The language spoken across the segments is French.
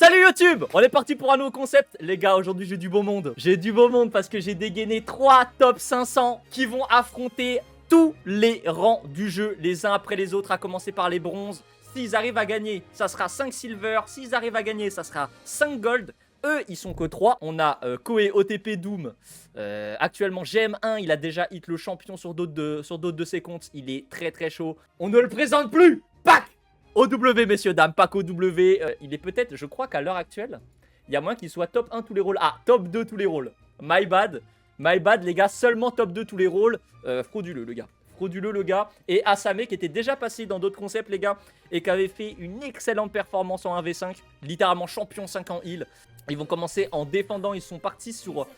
Salut YouTube, on est parti pour un nouveau concept. Les gars, aujourd'hui j'ai du beau monde. J'ai du beau monde parce que j'ai dégainé 3 top 500 qui vont affronter tous les rangs du jeu, les uns après les autres, à commencer par les bronzes. S'ils arrivent à gagner, ça sera 5 silver. S'ils arrivent à gagner, ça sera 5 gold. Eux, ils sont que 3. On a Koei OTP Doom. Actuellement, GM1, il a déjà hit le champion sur d'autres de ses comptes. Il est très très chaud. On ne le présente plus. Pac OW, messieurs, dames, Pac OW. Il est peut-être, je crois qu'à l'heure actuelle, il y a moins qu'il soit top 1 tous les rôles. Ah, top 2 tous les rôles. My bad, les gars, seulement top 2 tous les rôles. Frauduleux, le gars. Frauduleux, le gars. Et Asame, qui était déjà passé dans d'autres concepts, les gars, et qui avait fait une excellente performance en 1v5. Littéralement champion 5 en heal. Ils vont commencer en défendant. Ils sont partis sur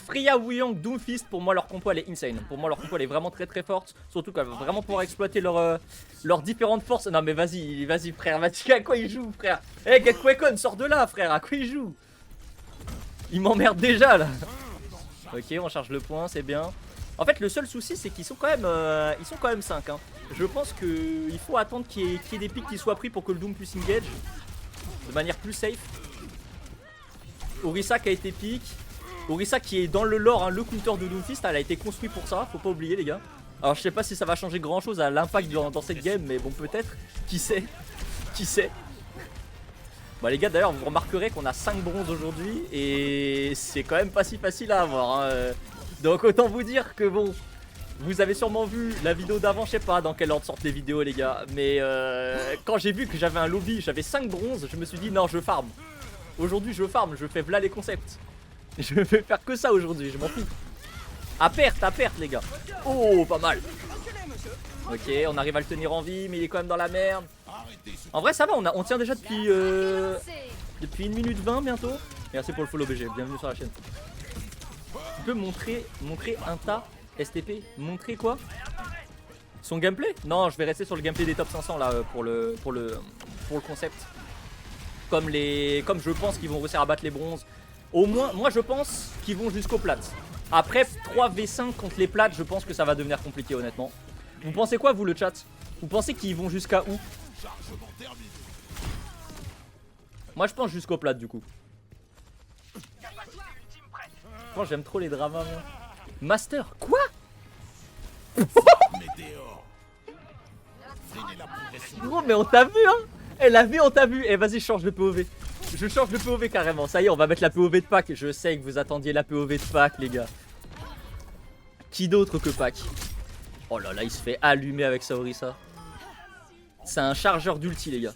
Freya Wuyang, Doomfist. Pour moi, leur compo, elle est insane. Pour moi, leur compo, elle est vraiment très très forte. Surtout qu'elle va vraiment pouvoir exploiter leurs différentes forces. Non, mais vas-y, frère. Vas-y, à quoi il joue, frère? Eh, hey, Getquakon, sors de là, frère. À quoi il joue? Il m'emmerde déjà, là. Ok, on charge le point, c'est bien. En fait, le seul souci, c'est qu'ils sont quand même 5. Hein. Je pense qu'il faut attendre qu'il y ait des pics qui soient pris pour que le Doom puisse engage de manière plus safe. Orisa qui a été pick. Orisa qui est dans le lore, hein, le counter de Doomfist, elle a été construite pour ça, faut pas oublier, les gars. Alors, je sais pas si ça va changer grand chose à l'impact dans cette game, mais bon, peut-être. Qui sait? Qui sait? Bon, les gars, d'ailleurs, vous remarquerez qu'on a 5 bronzes aujourd'hui et c'est quand même pas si facile à avoir. Hein. Donc autant vous dire que bon, vous avez sûrement vu la vidéo d'avant, je sais pas dans quel ordre sortent les vidéos, les gars. Mais quand j'ai vu que j'avais un lobby, j'avais 5 bronzes, je me suis dit non, je farm. Aujourd'hui je farm, je fais v'là les concepts. Je vais faire que ça aujourd'hui, je m'en fous. À perte, les gars. Oh, pas mal. Ok, on arrive à le tenir en vie, mais il est quand même dans la merde. En vrai ça va, on tient déjà depuis 1 minute 20 bientôt. Merci pour le follow BG, bienvenue sur la chaîne. Tu peux montrer un tas STP? Montrer quoi? Son gameplay? Non, je vais rester sur le gameplay des top 500 là pour le concept. Comme je pense qu'ils vont réussir à battre les bronzes. Au moins, moi je pense qu'ils vont jusqu'aux plates. Après 3v5 contre les plates, je pense que ça va devenir compliqué honnêtement. Vous pensez quoi vous le chat? Vous pensez qu'ils vont jusqu'à où? Moi je pense jusqu'aux plates du coup. Moi j'aime trop les dramas moi. Master, quoi? Gros mais on t'a vu hein. Eh la vie on t'a vu. Eh vas-y change le POV. Je change le POV carrément. Ça y est on va mettre la POV de Pac. Je sais que vous attendiez la POV de Pac les gars. Qui d'autre que Pac? Oh là là il se fait allumer avec sa Orisa. C'est un chargeur d'ulti les gars.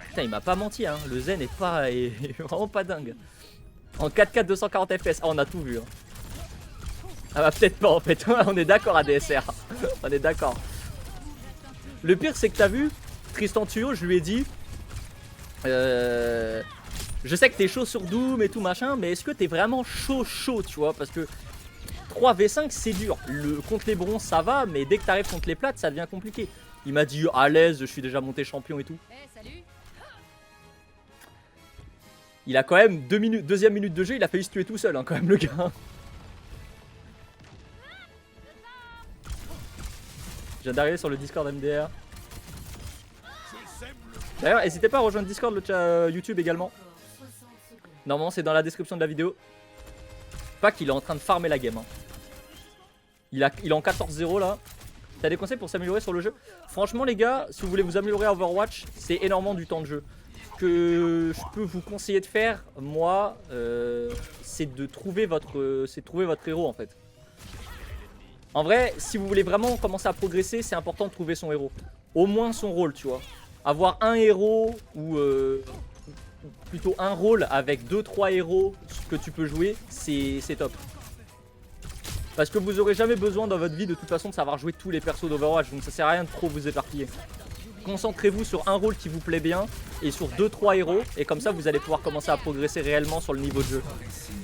Putain il m'a pas menti hein. Le zen est vraiment pas dingue. En 4K 240 fps. Ah on a tout vu hein. Ah bah peut-être pas en fait. On est d'accord ADSR. On est d'accord. Le pire c'est que t'as vu Tristan Tuyau, je lui ai dit je sais que t'es chaud sur Doom et tout machin, mais est-ce que t'es vraiment chaud tu vois? Parce que 3v5 c'est dur. Contre les bronzes ça va, mais dès que t'arrives contre les plates ça devient compliqué. Il m'a dit à l'aise, je suis déjà monté champion et tout. Salut. Il a quand même deuxième minute de jeu, il a failli se tuer tout seul hein, quand même le gars. Je viens d'arriver sur le Discord MDR. D'ailleurs, n'hésitez pas à rejoindre Discord, le chat YouTube également. Normalement, c'est dans la description de la vidéo. Pas qu'il est en train de farmer la game. Hein. Il est en 14-0 là. T'as des conseils pour s'améliorer sur le jeu? Franchement, les gars, si vous voulez vous améliorer à Overwatch, c'est énormément du temps de jeu. Ce que je peux vous conseiller de faire, moi, c'est de trouver votre héros en fait. En vrai, si vous voulez vraiment commencer à progresser, c'est important de trouver son héros. Au moins son rôle, tu vois. Avoir un héros ou plutôt un rôle avec 2-3 héros que tu peux jouer, c'est top. Parce que vous aurez jamais besoin dans votre vie de toute façon de savoir jouer tous les persos d'Overwatch, donc ça sert à rien de trop vous éparpiller. Concentrez-vous sur un rôle qui vous plaît bien et sur 2-3 héros, et comme ça vous allez pouvoir commencer à progresser réellement sur le niveau de jeu.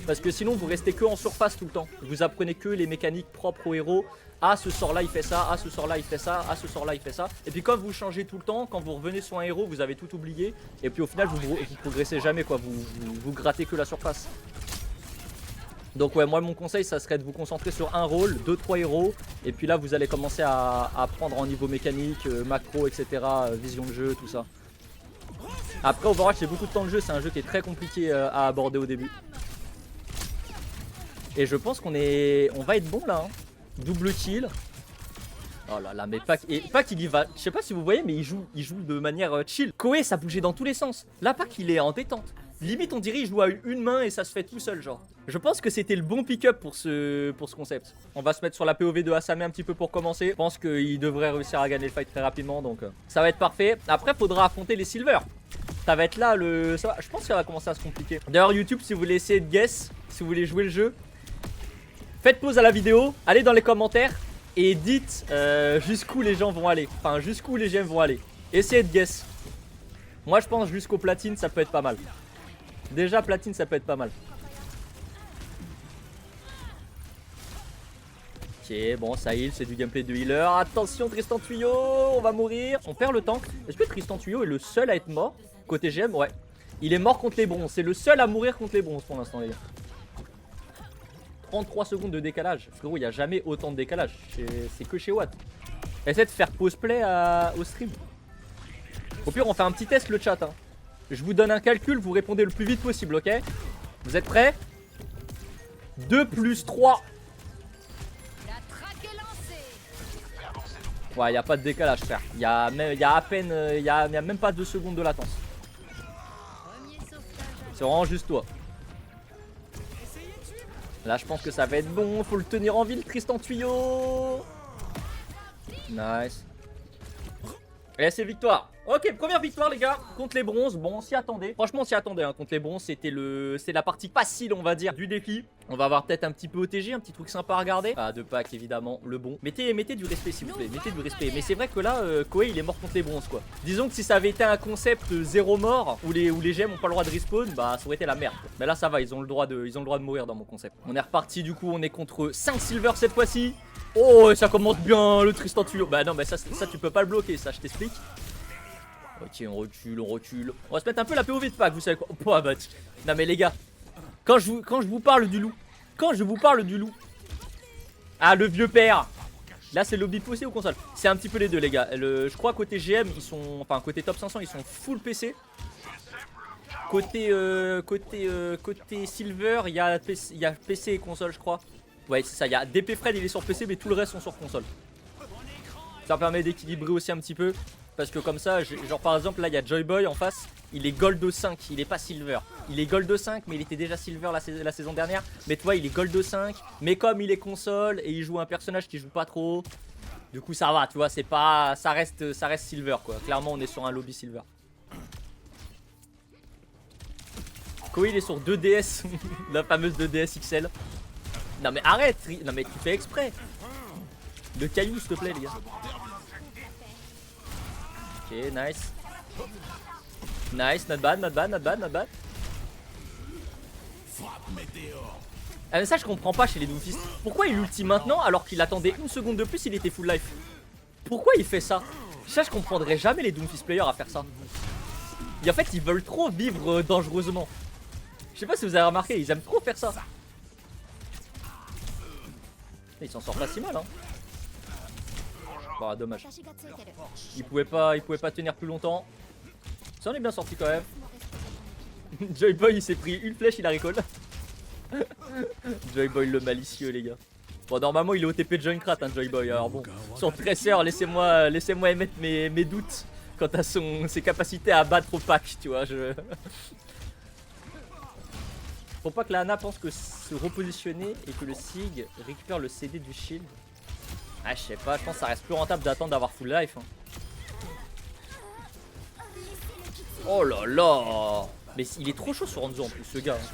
Parce que sinon vous restez que en surface tout le temps. Vous apprenez que les mécaniques propres au héros. Ah ce sort là il fait ça, ah ce sort là il fait ça, ah ce sort là il fait ça. Et puis quand vous changez tout le temps, quand vous revenez sur un héros vous avez tout oublié. Et puis au final vous progressez jamais quoi, vous grattez que la surface. Donc ouais, moi mon conseil ça serait de vous concentrer sur un rôle, 2-3 héros, et puis là vous allez commencer à apprendre en niveau mécanique, macro, etc., vision de jeu, tout ça. Après Overwatch c'est beaucoup de temps de jeu, c'est un jeu qui est très compliqué à aborder au début. Et je pense qu'on va être bon là, hein. Double kill. Oh là là, mais Pac, il y va, je sais pas si vous voyez, mais il joue de manière chill. Koé ça bougeait dans tous les sens, là Pac il est en détente. Limite on dirait il joue à une main et ça se fait tout seul genre. Je pense que c'était le bon pick-up pour ce concept. On va se mettre sur la POV de Asame un petit peu pour commencer. Je pense qu'il devrait réussir à gagner le fight très rapidement donc ça va être parfait. Après faudra affronter les Silver. Ça va être là le... Ça va... Je pense que ça va commencer à se compliquer. D'ailleurs YouTube si vous voulez essayer de guess, si vous voulez jouer le jeu, faites pause à la vidéo, allez dans les commentaires et dites jusqu'où les gens vont aller. Enfin jusqu'où les GM vont aller. Essayez de guess. Moi je pense jusqu'au platine ça peut être pas mal. Déjà platine ça peut être pas mal. Ok bon ça heal, c'est du gameplay de healer. Attention Tristan Tuyau, on va mourir. On perd le tank. Est-ce que Tristan Tuyau est le seul à être mort? Côté GM ouais. Il est mort contre les bronzes. C'est le seul à mourir contre les bronzes pour l'instant les gars. 33 secondes de décalage. Frérot il n'y a jamais autant de décalage. C'est que chez Watt. Essayez de faire pause play au stream. Au pire on fait un petit test le chat hein. Je vous donne un calcul, vous répondez le plus vite possible, ok? Vous êtes prêts? 2 plus 3. Ouais, il n'y a pas de décalage, frère. Il y a à peine, il y a même pas 2 secondes de latence. C'est vraiment juste toi. Là, je pense que ça va être bon. Faut le tenir en ville, Tristan Tuyau. Nice. Et c'est victoire. Ok, première victoire les gars contre les bronzes. Bon on s'y attendait. Franchement on s'y attendait hein. Contre les bronzes c'était la partie facile on va dire du défi. On va avoir peut-être un petit peu OTG, un petit truc sympa à regarder. Ah de Pac évidemment, le bon. Mettez du respect s'il vous plaît, mettez du respect. Mais c'est vrai que là Koei il est mort contre les bronzes quoi. Disons que si ça avait été un concept 0 mort où les GM ont pas le droit de respawn, bah ça aurait été la merde. Mais là ça va, ils ont le droit de mourir dans mon concept. On est reparti du coup, on est contre 5 silver cette fois-ci. Oh ça commence bien le Tristan Tuyau. Bah non mais ça tu peux pas le bloquer ça, je t'explique. Ok on recule, on recule. On va se mettre un peu la POV de Pac, vous savez quoi. Oh, bah, non mais les gars, quand je vous parle du loup, ah le vieux père. Là c'est lobby PC ou console? C'est un petit peu les deux les gars. Je crois côté GM ils sont, enfin côté top 500 ils sont full PC. Côté Silver il y a PC et console je crois. Ouais c'est ça, il y a DP Fred il est sur PC mais tout le reste sont sur console. Ça permet d'équilibrer aussi un petit peu. Parce que comme ça, genre par exemple là il y a Joyboy en face. Il est Gold 5, il est pas Silver. Il est Gold 5 mais il était déjà Silver la saison dernière. Mais tu vois il est Gold 5. Mais comme il est console et il joue un personnage qui joue pas trop, du coup ça va tu vois, c'est pas, ça reste Silver quoi. Clairement on est sur un lobby Silver. Koei il est sur 2DS. La fameuse 2DS XL. Non mais arrête. Non mais tu fais exprès. Le caillou s'il te plaît les gars. Ok nice. Nice, not bad. Ah mais ça je comprends pas chez les Doomfist. Pourquoi il ulti maintenant alors qu'il attendait une seconde de plus il était full life? Pourquoi il fait ça? Ça je comprendrais jamais les Doomfist players à faire ça. Et en fait ils veulent trop vivre dangereusement. Je sais pas si vous avez remarqué, ils aiment trop faire ça. Il s'en sort pas si mal hein. Bah dommage. Il pouvait pas tenir plus longtemps. Ça en est bien sorti quand même. Joyboy il s'est pris une flèche, il a recall. Joyboy le malicieux les gars. Bon normalement il est OTP de Junkrat hein, Joyboy. Alors bon, son tresseur laissez-moi émettre mes doutes quant à ses capacités à battre au pack tu vois. Faut pas que la Ana pense que se repositionner et que le Sig récupère le CD du shield. Ah je sais pas, je pense que ça reste plus rentable d'attendre d'avoir full life hein. Oh là là. Mais il est trop chaud sur Hanzo en plus ce gars hein.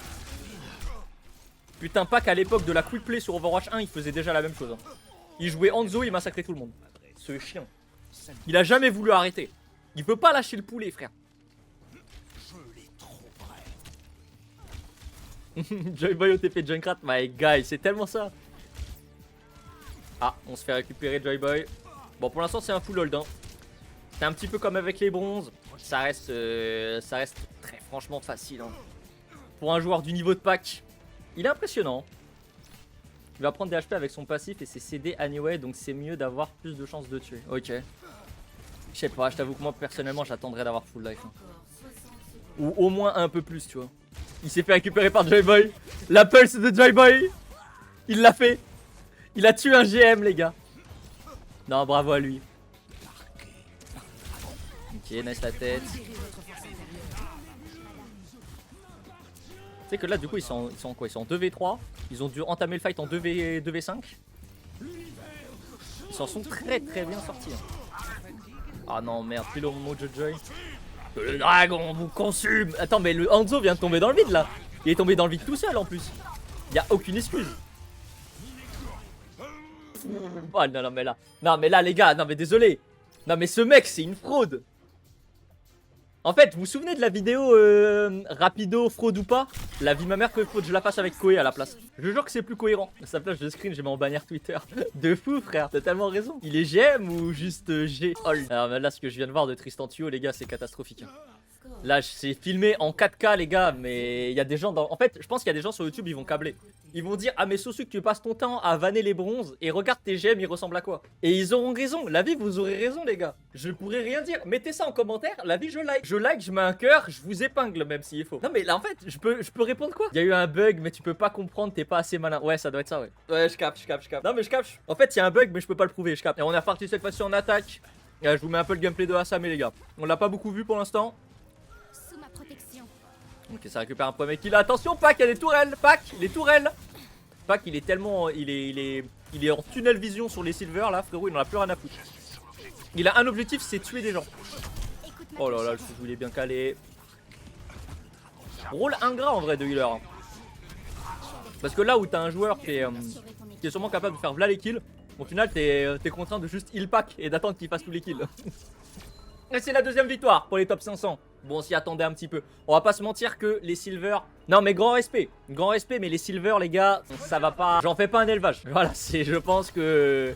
Putain Pac à l'époque de la quick play sur Overwatch 1 il faisait déjà la même chose hein. Il jouait Hanzo, il massacrait tout le monde. Ce chien. Il a jamais voulu arrêter. Il peut pas lâcher le poulet frère. Joyboy OTP Junkrat, my guy, c'est tellement ça. Ah, on se fait récupérer Joyboy. Bon, pour l'instant, c'est un full hold. Hein. C'est un petit peu comme avec les bronzes. Ça reste très franchement facile. Hein. Pour un joueur du niveau de Pac, il est impressionnant. Il va prendre des HP avec son passif et c'est CD anyway, donc c'est mieux d'avoir plus de chances de tuer. Ok. Je sais pas, je t'avoue que moi personnellement j'attendrais d'avoir full life. Hein. Ou au moins un peu plus, tu vois. Il s'est fait récupérer par Joyboy. La pulse de Joyboy. Il l'a fait. Il a tué un GM, les gars. Non, bravo à lui. Ok, nice la tête. Tu sais que là, du coup, ils sont en quoi? Ils sont en 2v3. Ils ont dû entamer le fight en 2v5. Ils s'en sont très bien sortis. Hein. Ah non, merde, pile au moment de Joy. Le dragon vous consume. Attends, mais le Hanzo vient de tomber dans le vide là. Il est tombé dans le vide tout seul en plus. Il y a aucune excuse. Oh non mais là. Non mais là les gars, non mais désolé. Non mais ce mec c'est une fraude. En fait, vous vous souvenez de la vidéo rapido fraude ou pas? La vie ma mère que faut que je la fasse avec Koé à la place. Je jure que c'est plus cohérent. Sa plage de screen, j'ai mis en bannière Twitter. De fou frère, t'as tellement raison. Il est GM ou juste G? Alors là ce que je viens de voir de Tristan Tuo les gars, c'est catastrophique. Hein. Là c'est filmé en 4K les gars, mais il y a des gens dans... En fait je pense qu'il y a des gens sur YouTube, ils vont câbler. Ils vont dire ah mais Sosu que tu passes ton temps à vanner les bronzes et regarde tes GM ils ressemblent à quoi. Et ils auront raison, la vie vous aurez raison les gars. Je pourrais rien dire, mettez ça en commentaire, la vie je like. Je like, je mets un cœur, je vous épingle même s'il faut. Non mais là en fait je peux répondre quoi? Il y a eu un bug mais tu peux pas comprendre, t'es pas assez malin. Ouais ça doit être ça ouais. Ouais je capte. Non mais je capte. En fait il y a un bug mais je peux pas le prouver, je capte. Et on est reparti cette fois-ci en attaque. Je vous mets un peu le gameplay de Asame les gars. On l'a pas beaucoup vu pour l'instant. Ok, ça récupère un premier kill. Attention, Pac, il y a des tourelles. Pac, les tourelles. Pac, il est tellement. Il est en tunnel vision sur les silver là, frérot. Il n'en a plus rien à foutre. Il a un objectif, c'est tuer des gens. Oh là là, le Souzou, il est bien calé. Rôle ingrat en vrai de healer. Hein. Parce que là où t'as un joueur qui est sûrement capable de faire v'là les kills, au final, t'es contraint de juste heal Pac et d'attendre qu'il fasse tous les kills. Et c'est la deuxième victoire pour les top 500. Bon, on s'y attendait un petit peu. On va pas se mentir que les silver... Non mais grand respect, mais les silver les gars, ça va pas... J'en fais pas un élevage. Voilà, je pense que...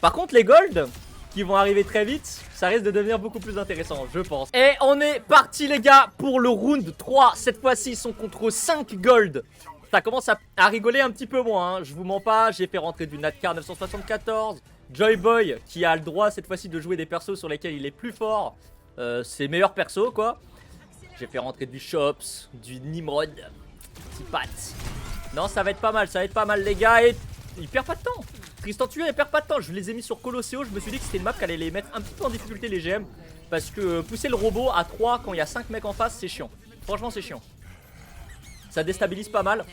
Par contre les gold, qui vont arriver très vite, ça risque de devenir beaucoup plus intéressant, je pense. Et on est parti les gars pour le round 3. Cette fois-ci, ils sont contre 5 gold. Ça commence à rigoler un petit peu moins, hein. Je vous mens pas, j'ai fait rentrer du Natcar 974... Joyboy qui a le droit cette fois-ci de jouer des persos sur lesquels il est plus fort. Ses meilleurs persos quoi. J'ai fait rentrer du Shops, du Nimrod, petit Pat. Non ça va être pas mal les gars. Et il perd pas de temps. Tristan Tuo il perd pas de temps. Je les ai mis sur Colosseo. Je me suis dit que c'était une map qui allait les mettre un petit peu en difficulté les GM. Parce que pousser le robot à 3 quand il y a 5 mecs en face c'est chiant. Franchement c'est chiant. Ça déstabilise pas mal.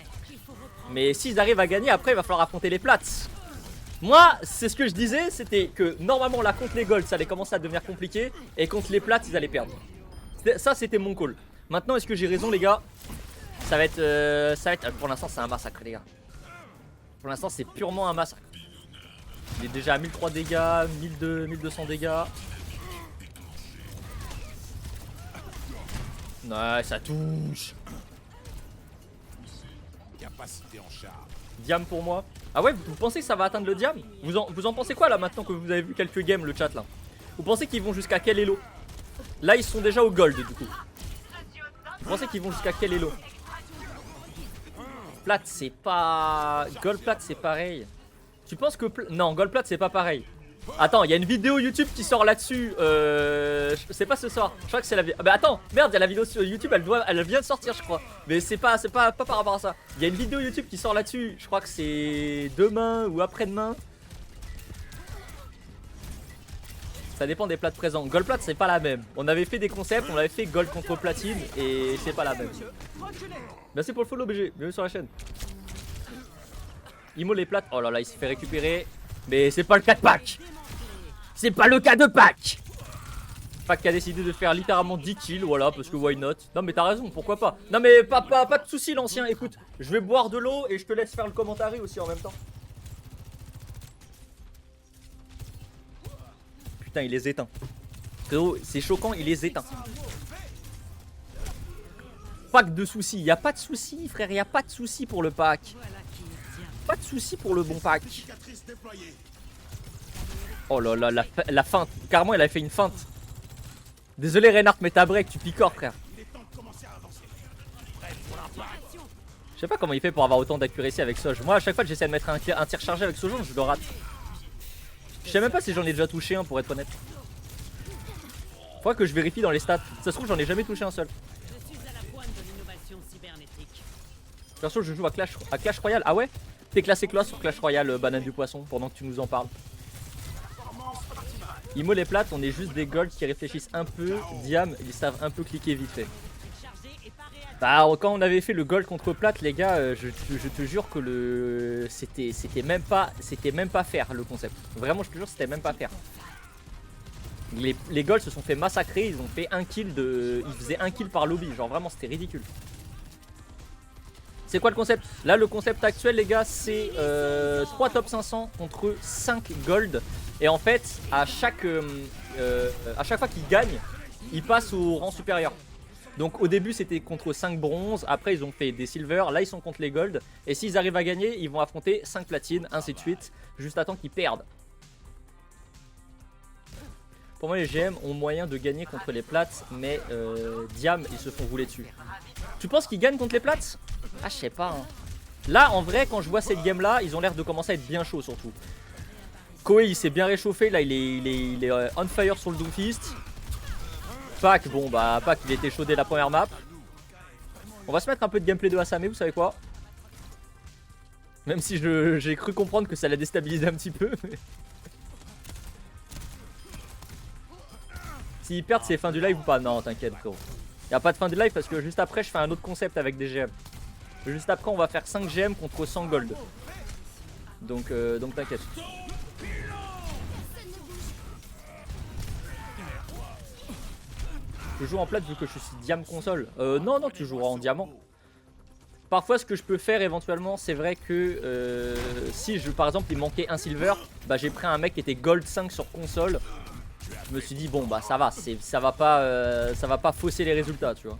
Mais s'ils arrivent à gagner après il va falloir affronter les plates. Moi, c'est ce que je disais, c'était que normalement là contre les golds ça allait commencer à devenir compliqué et contre les plates ils allaient perdre. Ça c'était mon call. Maintenant est-ce que j'ai raison les gars? Ça va être pour l'instant c'est un massacre les gars. Pour l'instant c'est purement un massacre. Il est déjà à 1003 dégâts, 1200 dégâts. Ouais ça touche. Capacité en charge. Diam pour moi. Ah ouais, vous pensez que ça va atteindre le diam? Vous en pensez quoi là maintenant que vous avez vu quelques games le chat là? Vous pensez qu'ils vont jusqu'à quel elo? Là ils sont déjà au gold du coup. Vous pensez qu'ils vont jusqu'à quel elo? Plate c'est pas... Gold plate c'est pareil. Tu penses que... Non, gold plate c'est pas pareil. Attends, il y a une vidéo YouTube qui sort là-dessus. C'est pas ce soir. Je crois que c'est la vidéo. Ah bah attends, merde, il y a la vidéo sur YouTube, elle vient de sortir, je crois. Mais c'est pas par rapport à ça. Il y a une vidéo YouTube qui sort là-dessus. Je crois que c'est demain ou après-demain. Ça dépend des plates présents. Gold plate, c'est pas la même. On avait fait des concepts, on avait fait gold contre platine et c'est pas la même. Merci pour le follow, BG. Bienvenue sur la chaîne. Imo les plates. Oh là là, il s'est fait récupérer. Mais c'est pas le cas de Pac. C'est pas le cas de Pac. Pac qui a décidé de faire littéralement 10 kills, voilà, parce que why not. Non mais t'as raison, pourquoi pas. Non mais pas de soucis l'ancien, écoute, je vais boire de l'eau et je te laisse faire le commentaire aussi en même temps. Putain il les éteint. Frérot, c'est choquant, il les éteint. Pac de soucis, y a pas de soucis frère, y a pas de soucis pour le Pac. Pas de soucis pour le bon Pac. Oh là là, la feinte. Carrément, il a fait une feinte. Désolé, Reinhardt, mais ta break, tu picores, frère. Je sais pas comment il fait pour avoir autant d'accuracy avec Soj. Moi à chaque fois que j'essaie de mettre un tir chargé avec Sojourn, je le rate. Je sais même pas si j'en ai déjà touché un pour être honnête. Faudrait que je vérifie dans les stats. Ça se trouve j'en ai jamais touché un seul. Perso je joue à Clash Royale. Ah ouais? T'es classé quoi sur Clash Royale, banane du poisson, pendant que tu nous en parles? Imo les plates, on est juste des golds qui réfléchissent un peu. Diam, ils savent un peu cliquer vite fait. Bah quand on avait fait le gold contre plate les gars, je te jure que le c'était même pas faire le concept. Vraiment je te jure c'était même pas faire. Les golds se sont fait massacrer, ils ont fait un kill ils faisaient un kill par lobby, genre vraiment c'était ridicule. C'est quoi le concept? Là le concept actuel les gars c'est 3 top 500 contre 5 gold. Et en fait à chaque fois qu'ils gagnent, ils passent au rang supérieur. Donc au début c'était contre 5 bronzes, après ils ont fait des silver, là ils sont contre les gold. Et s'ils arrivent à gagner, ils vont affronter 5 platines, ainsi de suite, juste à temps qu'ils perdent. Pour moi les GM ont moyen de gagner contre les plates, mais Diam ils se font rouler dessus. Tu penses qu'ils gagnent contre les plates? Ah je sais pas hein. Là en vrai quand je vois cette game là, ils ont l'air de commencer à être bien chauds surtout. Koei il s'est bien réchauffé, là il est on fire sur le Doomfist. Pac, bon bah Pac il était chaud dès la première map. On va se mettre un peu de gameplay de Asame, vous savez quoi? Même si j'ai cru comprendre que ça l'a déstabilisé un petit peu. S'ils perdent c'est fin du live ou pas? Non t'inquiète frérot. Y'a pas de fin de live parce que juste après je fais un autre concept avec des GM. Juste après on va faire 5 GM contre 100 gold. Donc t'inquiète. Je joue en plate vu que je suis diam console. Non, tu joueras en diamant. Parfois ce que je peux faire éventuellement, c'est vrai que si par exemple il manquait un silver, bah j'ai pris un mec qui était gold 5 sur console. Je me suis dit bon bah ça va, ça va pas fausser les résultats, tu vois.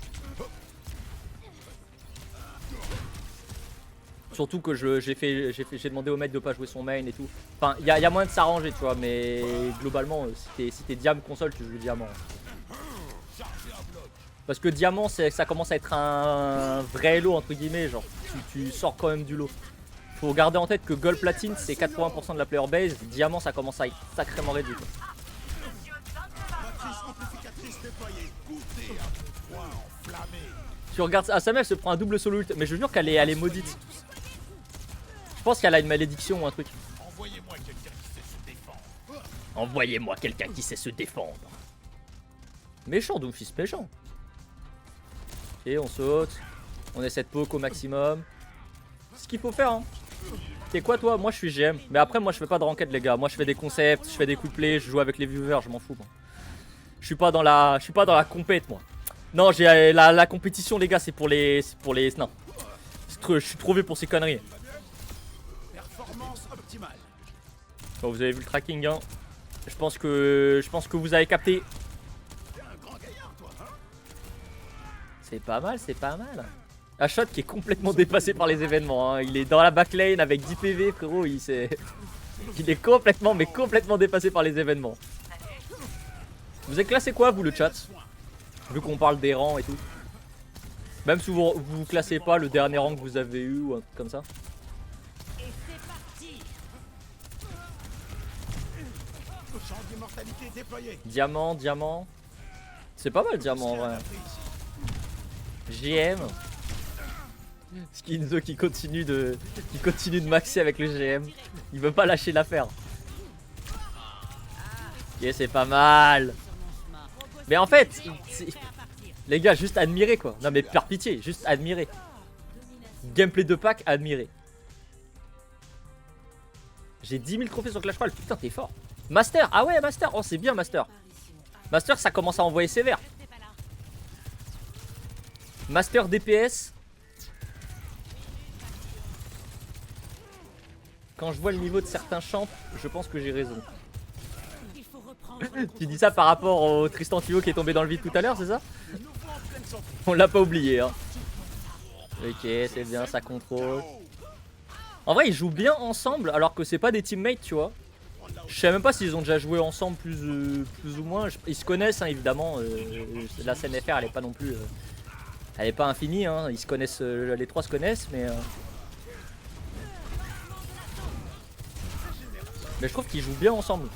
Surtout que j'ai demandé au mec de pas jouer son main et tout. Enfin, il y a moyen de s'arranger, tu vois, mais globalement, si t'es diam console, tu joues diamant. Parce que diamant, ça commence à être un vrai lot, entre guillemets, genre, tu sors quand même du lot. Faut garder en tête que gold platine, c'est 80% de la player base, diamant, ça commence à être sacrément réduit, quoi. Tu regardes Asame, elle se prend un double solo ult, mais je jure qu'elle est maudite. Je pense qu'elle a une malédiction ou un truc. Envoyez-moi quelqu'un qui sait se défendre. Envoyez-moi quelqu'un qui sait se défendre. Méchant, Doomfist, méchant. Ok, on saute. On essaie de poke au maximum. C'est ce qu'il faut faire, hein. T'es quoi, toi? Moi, je suis GM. Mais après, moi, je fais pas de ranked, les gars. Moi, je fais des concepts, je fais des coups de play, je joue avec les viewers, je m'en fous, moi. Je suis pas dans la compète, moi. Non, j'ai la compétition, les gars, c'est pour les. Non. Je suis trop vieux pour ces conneries. Bon, vous avez vu le tracking, hein. Je pense que vous avez capté. C'est pas mal, c'est pas mal. Ashot qui est complètement dépassé par les événements, hein. Il est dans la backlane avec 10 PV, frérot. Il est complètement dépassé par les événements. Vous êtes classé quoi, vous, le chat? Vu qu'on parle des rangs et tout. Même si vous classez pas le dernier rang que vous avez eu ou un truc comme ça. Diamant, diamant. C'est pas mal diamant en vrai. GM. Skinzo qui continue de maxer avec le GM. Il veut pas lâcher l'affaire. Yeah, c'est pas mal. Mais en fait, les gars, juste admirer quoi. Non mais par pitié, juste admirer. Gameplay de pack, admirer. J'ai 10 000 trophées sur Clash Royale. Putain, t'es fort. Master, ah ouais, Master. Oh, c'est bien, Master. Master, ça commence à envoyer sévère. Master DPS. Quand je vois le niveau de certains champs, je pense que j'ai raison. Tu dis ça par rapport au Tristan Tio qui est tombé dans le vide tout à l'heure, c'est ça? On l'a pas oublié, hein. Ok, c'est bien, ça contrôle. En vrai, ils jouent bien ensemble alors que c'est pas des teammates, tu vois. Je sais même pas s'ils ont déjà joué ensemble plus ou moins. Ils se connaissent, hein, évidemment. La scène FR, elle est pas non plus Elle est pas infinie, hein. Ils se connaissent, les trois se connaissent, mais je trouve qu'ils jouent bien ensemble.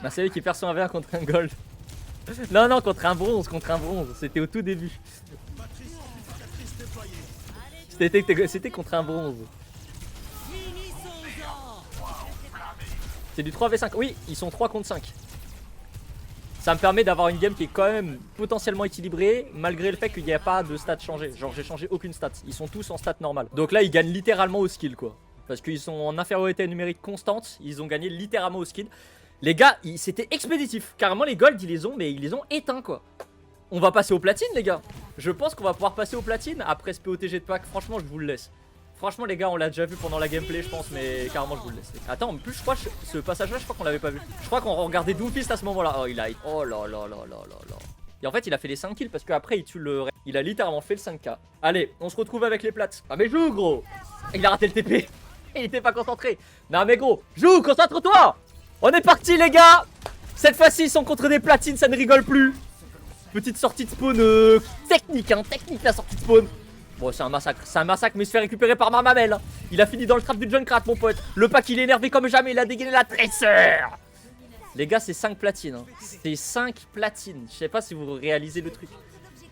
Bah c'est lui qui perd son 1v1 contre un gold. Non non, contre un bronze, c'était au tout début. C'était contre un bronze. C'est du 3v5, oui, ils sont 3 contre 5. Ça me permet d'avoir une game qui est quand même potentiellement équilibrée, malgré le fait qu'il n'y a pas de stats changées. Genre j'ai changé aucune stat, ils sont tous en stats normales. Donc là ils gagnent littéralement au skill quoi. Parce qu'ils sont en infériorité numérique constante, ils ont gagné littéralement au skill. Les gars, c'était expéditif. Carrément les golds ils les ont éteints quoi. On va passer au platine les gars. Je pense qu'on va pouvoir passer au platine après ce POTG de pack, franchement je vous le laisse. Franchement les gars on l'a déjà vu pendant la gameplay je pense mais carrément je vous le laisse. Attends en plus je crois ce passage là je crois qu'on l'avait pas vu. Je crois qu'on regardait Doomfist à ce moment là. Oh il a... Oh là là là là là là. Et en fait il a fait les 5 kills parce qu'après il tue le... Il a littéralement fait le 5k. Allez on se retrouve avec les plates. Ah mais joue gros. Il a raté le TP. Il était pas concentré. Non mais gros joue, concentre-toi. On est parti les gars. Cette fois-ci ils sont contre des platines, ça ne rigole plus. Petite sortie de spawn technique hein, technique la sortie de spawn. Bon c'est un massacre mais il se fait récupérer par ma mamelle. Il a fini dans le trap du Junkrat mon pote. Le pack il est énervé comme jamais, il a dégainé la tresseur. Les gars c'est 5 platines hein. C'est 5 platines, je sais pas si vous réalisez le truc.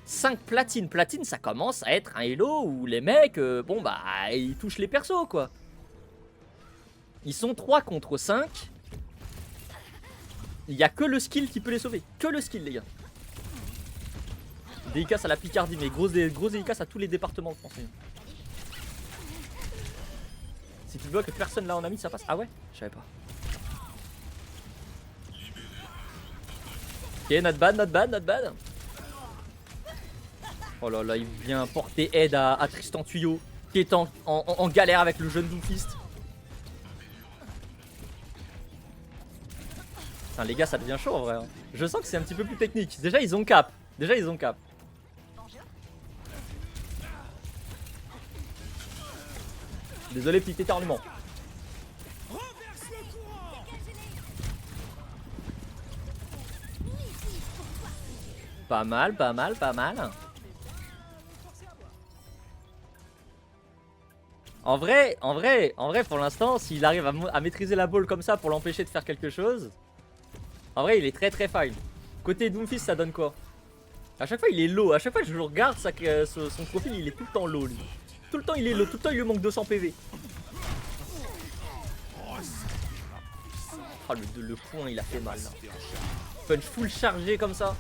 5 platines, ça commence à être un elo où les mecs, bon bah ils touchent les persos quoi. Ils sont 3 contre 5. Il y a que le skill qui peut les sauver, que le skill les gars. Dédicace à la Picardie, mais grosse dédicace à tous les départements français. Si tu bloques personne là en ami, ça passe. Ah ouais? Je savais pas. Ok, not bad, not bad, not bad. Oh là là, il vient porter aide à Tristan Tuyau, qui est en galère avec le jeune Doomfist. Putain, les gars, ça devient chaud en vrai. Hein. Je sens que c'est un petit peu plus technique. Déjà, ils ont cap. Désolé, petit éternuement. Pas mal. En vrai, pour l'instant, s'il arrive à maîtriser la balle comme ça pour l'empêcher de faire quelque chose, en vrai, il est très fine. Côté Doomfist, ça donne quoi? À chaque fois, il est low. À chaque fois que je regarde son profil, il est tout le temps low, lui. Tout le temps il est low, tout le temps il lui manque 200 PV. Oh le point il a fait mal là. Punch full chargé comme ça.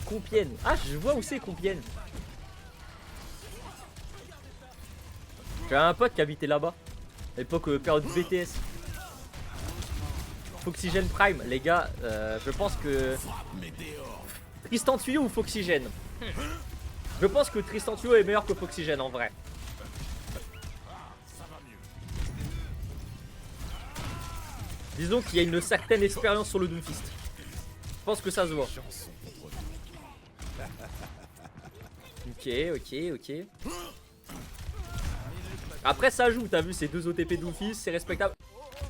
Compiègne. Ah je vois où c'est Compiègne. J'ai un pote qui habitait là-bas. À l'époque période BTS. Foxygène Prime, les gars, je pense que... Tristan Tuyau ou Foxygène? Je pense que Tristan Tuyau est meilleur que Foxygène en vrai. Disons qu'il y a une certaine expérience sur le Doomfist. Je pense que ça se voit. Ok. Après ça joue, t'as vu ces deux OTP Doomfist, c'est respectable.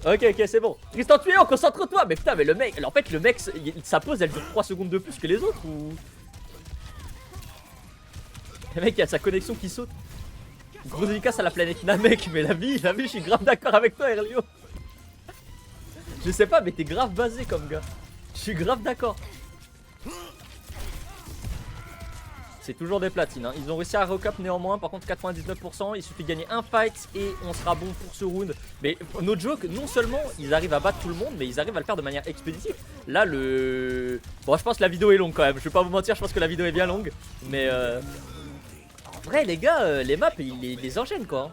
Ok, c'est bon. Tristan Tuyau, concentre-toi. Mais putain, mais le mec, en fait le mec, sa pause elle dure 3 secondes de plus que les autres ou... Le mec il a sa connexion qui saute. Gros dédicace à la planète Namek, mais la vie, je suis grave d'accord avec toi Erlio. Je sais pas mais t'es grave basé comme gars. Je suis grave d'accord. C'est toujours des platines hein. Ils ont réussi à recap néanmoins. Par contre 99%. Il suffit de gagner un fight et on sera bon pour ce round. Mais no joke, non seulement ils arrivent à battre tout le monde, mais ils arrivent à le faire de manière expéditive. Là bon je pense que la vidéo est longue quand même. Je vais pas vous mentir, je pense que la vidéo est bien longue. Mais en vrai les gars, les maps ils les enchaînent quoi.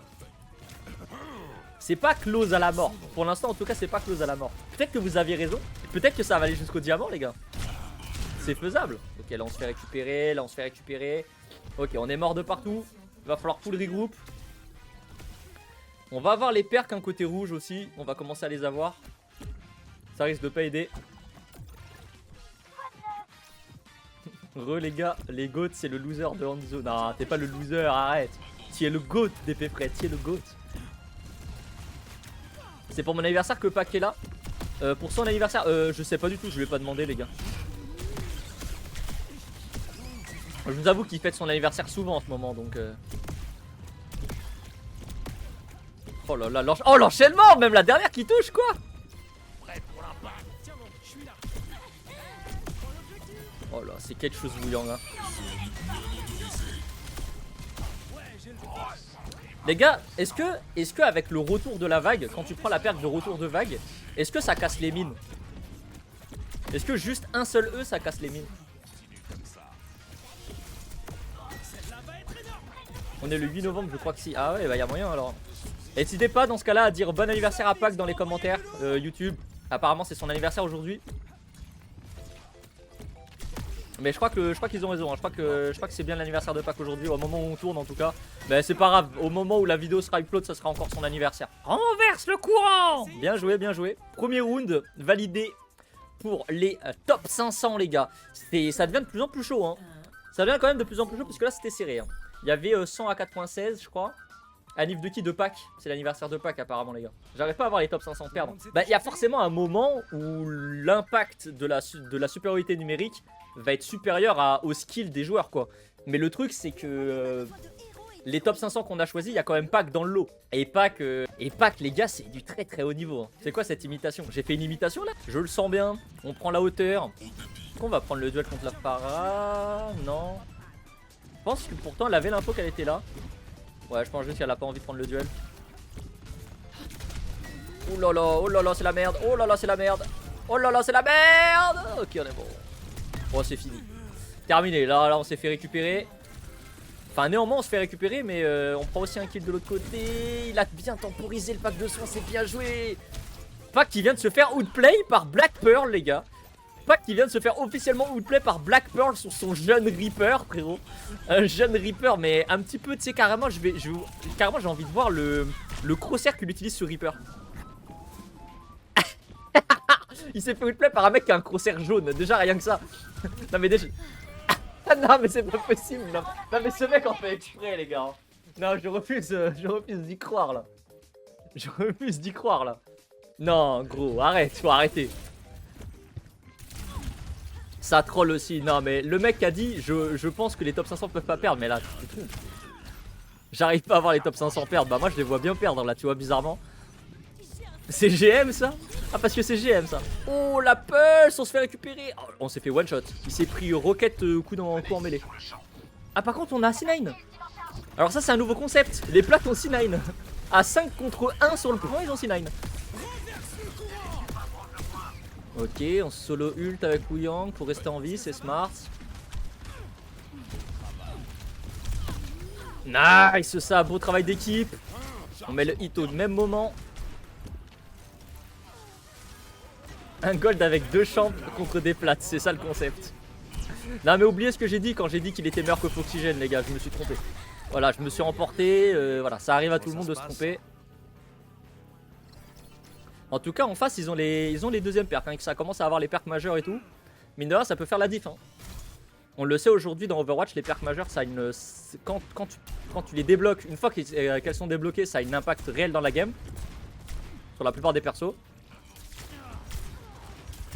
C'est pas close à la mort. Pour l'instant en tout cas c'est pas close à la mort. Peut-être que vous aviez raison. Peut-être que ça va aller jusqu'au diamant les gars. C'est faisable. Ok là on se fait récupérer, Ok on est mort de partout. Il va falloir full regroup. On va avoir les perks un côté rouge aussi. On va commencer à les avoir. Ça risque de pas aider. Les gars, les goats c'est le loser de Hanzo. Non t'es pas le loser, arrête. Tu es le goat d'épée frais, tu es le goat. C'est pour mon anniversaire que Pac est là. Pour son anniversaire, je sais pas du tout, je lui ai pas demandé les gars. Je vous avoue qu'il fête son anniversaire souvent en ce moment donc Oh là là, l'enchaînement, même la dernière qui touche quoi. Oh là, c'est quelque chose Wu Yang hein. Les gars, est-ce que avec le retour de la vague, quand tu prends la perte de retour de vague, est-ce que ça casse les mines? Est-ce que juste un seul E ça casse les mines? On est le 8 novembre, je crois que si. Ah ouais, bah y a moyen alors. N'hésitez pas dans ce cas-là à dire bon anniversaire à Pac dans les commentaires YouTube. Apparemment c'est son anniversaire aujourd'hui. Mais je crois qu'ils ont raison, hein. Je crois que c'est bien l'anniversaire de Pac aujourd'hui, au moment où on tourne en tout cas. Mais c'est pas grave, au moment où la vidéo sera upload, ça sera encore son anniversaire. Renverse le courant. Bien joué, bien joué. Premier round validé pour les top 500 les gars. Ça devient de plus en plus chaud hein. Ça devient quand même de plus en plus chaud parce que là c'était serré hein. Il y avait 100 à 96 je crois. Anniv de qui? De Pac. C'est l'anniversaire de Pac apparemment les gars. J'arrive pas à voir les top 500 perdre. Bah il y a forcément un moment où l'impact de la supériorité numérique va être supérieur au skill des joueurs quoi. Mais le truc c'est que les top 500 qu'on a choisi, il y a quand même Pac dans le lot. Et Pac les gars c'est du très très haut niveau hein. C'est quoi cette imitation? J'ai fait une imitation là? Je le sens bien. On prend la hauteur. Est-ce qu'on va prendre le duel contre la para? Non. Je pense que pourtant elle avait l'info qu'elle était là. Ouais, je pense juste qu'elle a pas envie de prendre le duel. Oh là là, c'est la merde. Oh là là, c'est la merde. Oh là là, c'est la merde. Ok, on est bon. Oh, c'est fini. Terminé. Là, on s'est fait récupérer. Enfin, néanmoins, on se fait récupérer, mais on prend aussi un kill de l'autre côté. Il a bien temporisé le pack de soins, c'est bien joué. Pack qui vient de se faire outplay par Black Pearl, les gars. Pack qui vient de se faire officiellement outplay par Black Pearl sur son jeune Reaper, frérot. Un jeune Reaper, mais un petit peu, tu sais, carrément, carrément, j'ai envie de voir le crosshair qu'il utilise sur Reaper. Il s'est fait outplay par un mec qui a un crosshair jaune, déjà rien que ça. Non, mais déjà. Non, mais c'est pas possible. Non. Non, mais ce mec en fait exprès, les gars. Non, je refuse d'y croire là. Je refuse d'y croire là. Non, gros, arrête, faut arrêter. Ça troll aussi. Non, mais le mec a dit je pense que les top 500 peuvent pas perdre. Mais là, tu te trompes. J'arrive pas à voir les top 500 perdre. Bah, moi, je les vois bien perdre là, tu vois, bizarrement. C'est GM ça? Ah, parce que c'est GM ça. Oh, la pulse, on se fait récupérer. Oh, on s'est fait one shot. Il s'est pris roquette coup en mêlée. Ah, par contre, on a C9. Alors, ça, c'est un nouveau concept. Les plates ont C9. À 5 contre 1 sur le point, ils ont C9. Ok, on solo ult avec Wu Yang pour rester en vie, c'est smart. Nice, ça, beau travail d'équipe. On met le hit au même moment. Un gold avec 2 champs contre des plates, c'est ça le concept. Non mais oubliez ce que j'ai dit quand j'ai dit qu'il était meilleur que Foxygène les gars, je me suis trompé. Voilà, je me suis emporté, voilà, ça arrive à tout le monde de se tromper. En tout cas, en face, ils ont les deuxièmes perks. Hein, que ça commence à avoir les perks majeurs et tout. Mine de rien, ça peut faire la diff. Hein. On le sait aujourd'hui dans Overwatch, les perks majeurs, ça a une. Quand tu les débloques, une fois qu'elles sont débloquées, ça a un impact réel dans la game. Sur la plupart des persos.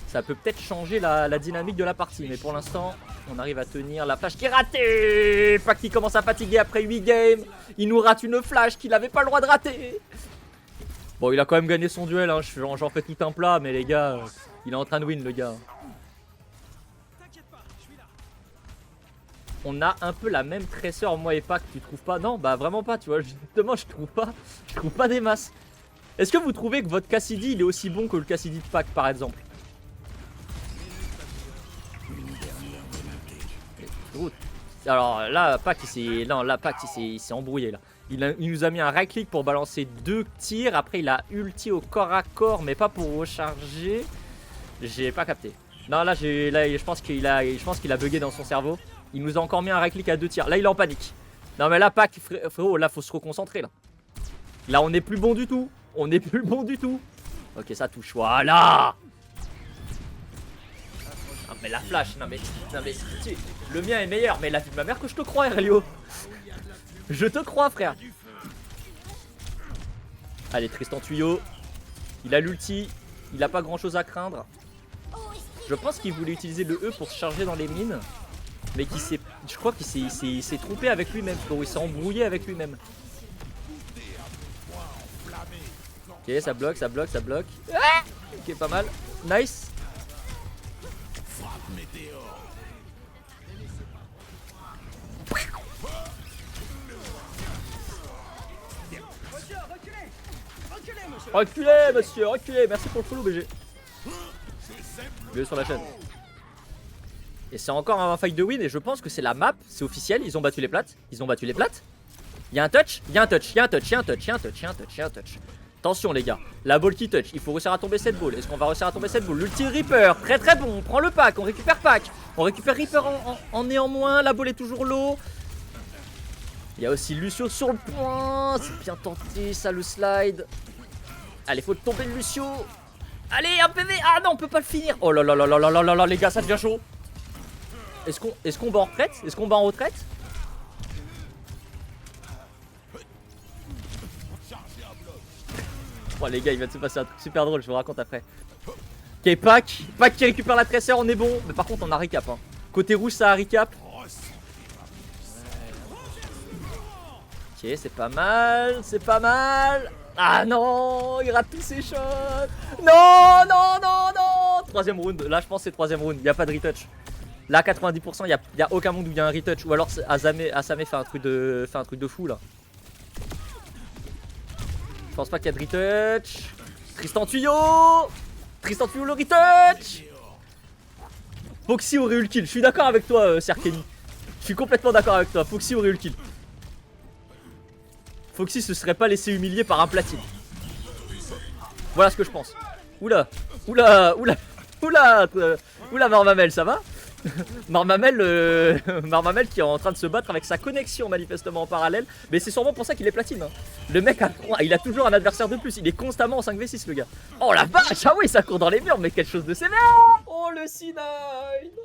Ça peut peut-être changer la dynamique de la partie. Mais pour l'instant, on arrive à tenir la flash qui est ratée. Pac qui commence à fatiguer après 8 games. Il nous rate une flash qu'il n'avait pas le droit de rater. Bon, il a quand même gagné son duel, hein. J'en fais tout un plat, mais les gars, il est en train de win, le gars. On a un peu la même tresseur, moi et Pac, tu trouves pas? Non, bah vraiment pas, tu vois, justement, je trouve pas des masses. Est-ce que vous trouvez que votre Cassidy, il est aussi bon que le Cassidy de Pac, par exemple? Alors là, Pac, il s'est embrouillé, là. Il nous a mis un right click pour balancer 2 tirs. Après, il a ulti au corps à corps, mais pas pour recharger. J'ai pas capté. Non, là, je pense qu'il a bugué dans son cerveau. Il nous a encore mis un right click à 2 tirs. Là, il est en panique. Non, mais là, Pac, frérot, là, faut se reconcentrer. Là, on n'est plus bon du tout. On n'est plus bon du tout. Ok, ça touche. Voilà. Non, mais la flash. Non, mais le mien est meilleur. Mais la vie de ma mère que je te crois, Erlio. Je te crois, frère. Allez, Tristan tuyau. Il a l'ulti. Il a pas grand chose à craindre. Je pense qu'il voulait utiliser le E pour se charger dans les mines. Mais qu'il s'est... Je crois qu'il s'est trompé avec lui-même. Il s'est embrouillé avec lui-même. Ok, ça bloque, ça bloque, ça bloque. Ah, ok, pas mal. Nice. Reculez, monsieur, reculez. Merci pour le follow, BG. Bienvenue sur la chaîne. Et c'est encore un fight de win. Et je pense que c'est la map. C'est officiel. Ils ont battu les plates. Ils ont battu les plates. Il y a un touch. Il y a un touch. Il y a un touch. Il y a un touch. Il y a un touch. Il y a un touch. Il y a un touch. Attention, les gars. La ball qui touch. Il faut réussir à tomber cette ball. Est-ce qu'on va réussir à tomber cette ball? L'ulti Reaper. Très très bon. On prend le pack. On récupère pack. On récupère Reaper en néanmoins. La ball est toujours low. Il y a aussi Lucio sur le point. C'est bien tenté, ça, le slide. Allez, faut tomber le Lucio. Allez, un PV. Ah non, on peut pas le finir. Oh là là là là là là là là, les gars, ça devient chaud. Est-ce qu'on bat en retraite? Est-ce qu'on bat en retraite? Oh les gars, il va se passer un truc super drôle, je vous raconte après. Ok, Pac qui récupère la tresseur, on est bon. Mais par contre, on a recap. Hein. Côté rouge, ça a recap. Ok, c'est pas mal, c'est pas mal. Ah non, il rate tous ses shots. Non, non, non, non. Troisième round, là je pense que c'est troisième round, il n'y a pas de retouch. Là 90%, il n'y a aucun monde où il y a un retouch. Ou alors Asame fait un truc de fou là. Je pense pas qu'il y a de retouch. Tristan Tuyau le retouch. Foxy aurait eu le kill, je suis d'accord avec toi Serkeni. Je suis complètement d'accord avec toi, Foxy aurait eu le kill. Foxy se serait pas laissé humilier par un platine. Voilà ce que je pense. Oula, oula, oula, oula, oula Marmamel, ça va? Marmamel qui est en train de se battre avec sa connexion manifestement en parallèle. Mais c'est sûrement pour ça qu'il est platine. Hein. Le mec il a toujours un adversaire de plus. Il est constamment en 5v6 le gars. Oh la vache, ah oui ça court dans les murs, mais quelque chose de sévère. Oh le C9.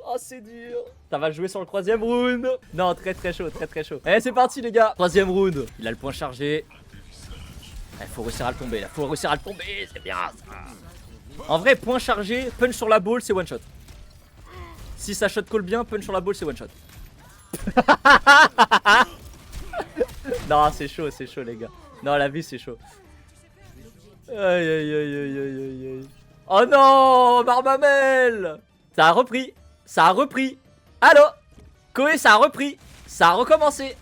Oh c'est dur. Ça va jouer sur le troisième round. Non, très très chaud, très très chaud. Allez c'est parti les gars. Troisième round. Il a le point chargé. Il faut réussir à le tomber là. Faut réussir à le tomber, c'est bien ça. En vrai, point chargé, punch sur la ball, c'est one shot. Si ça shot call bien, punch sur la ball, c'est one shot. Non, c'est chaud les gars. Non, la vie c'est chaud. Aïe aïe aïe aïe aïe aïe aïe. Oh non, Marmamel. Ça a repris. Ça a repris. Allo Koé, ça a repris. Ça a recommencé.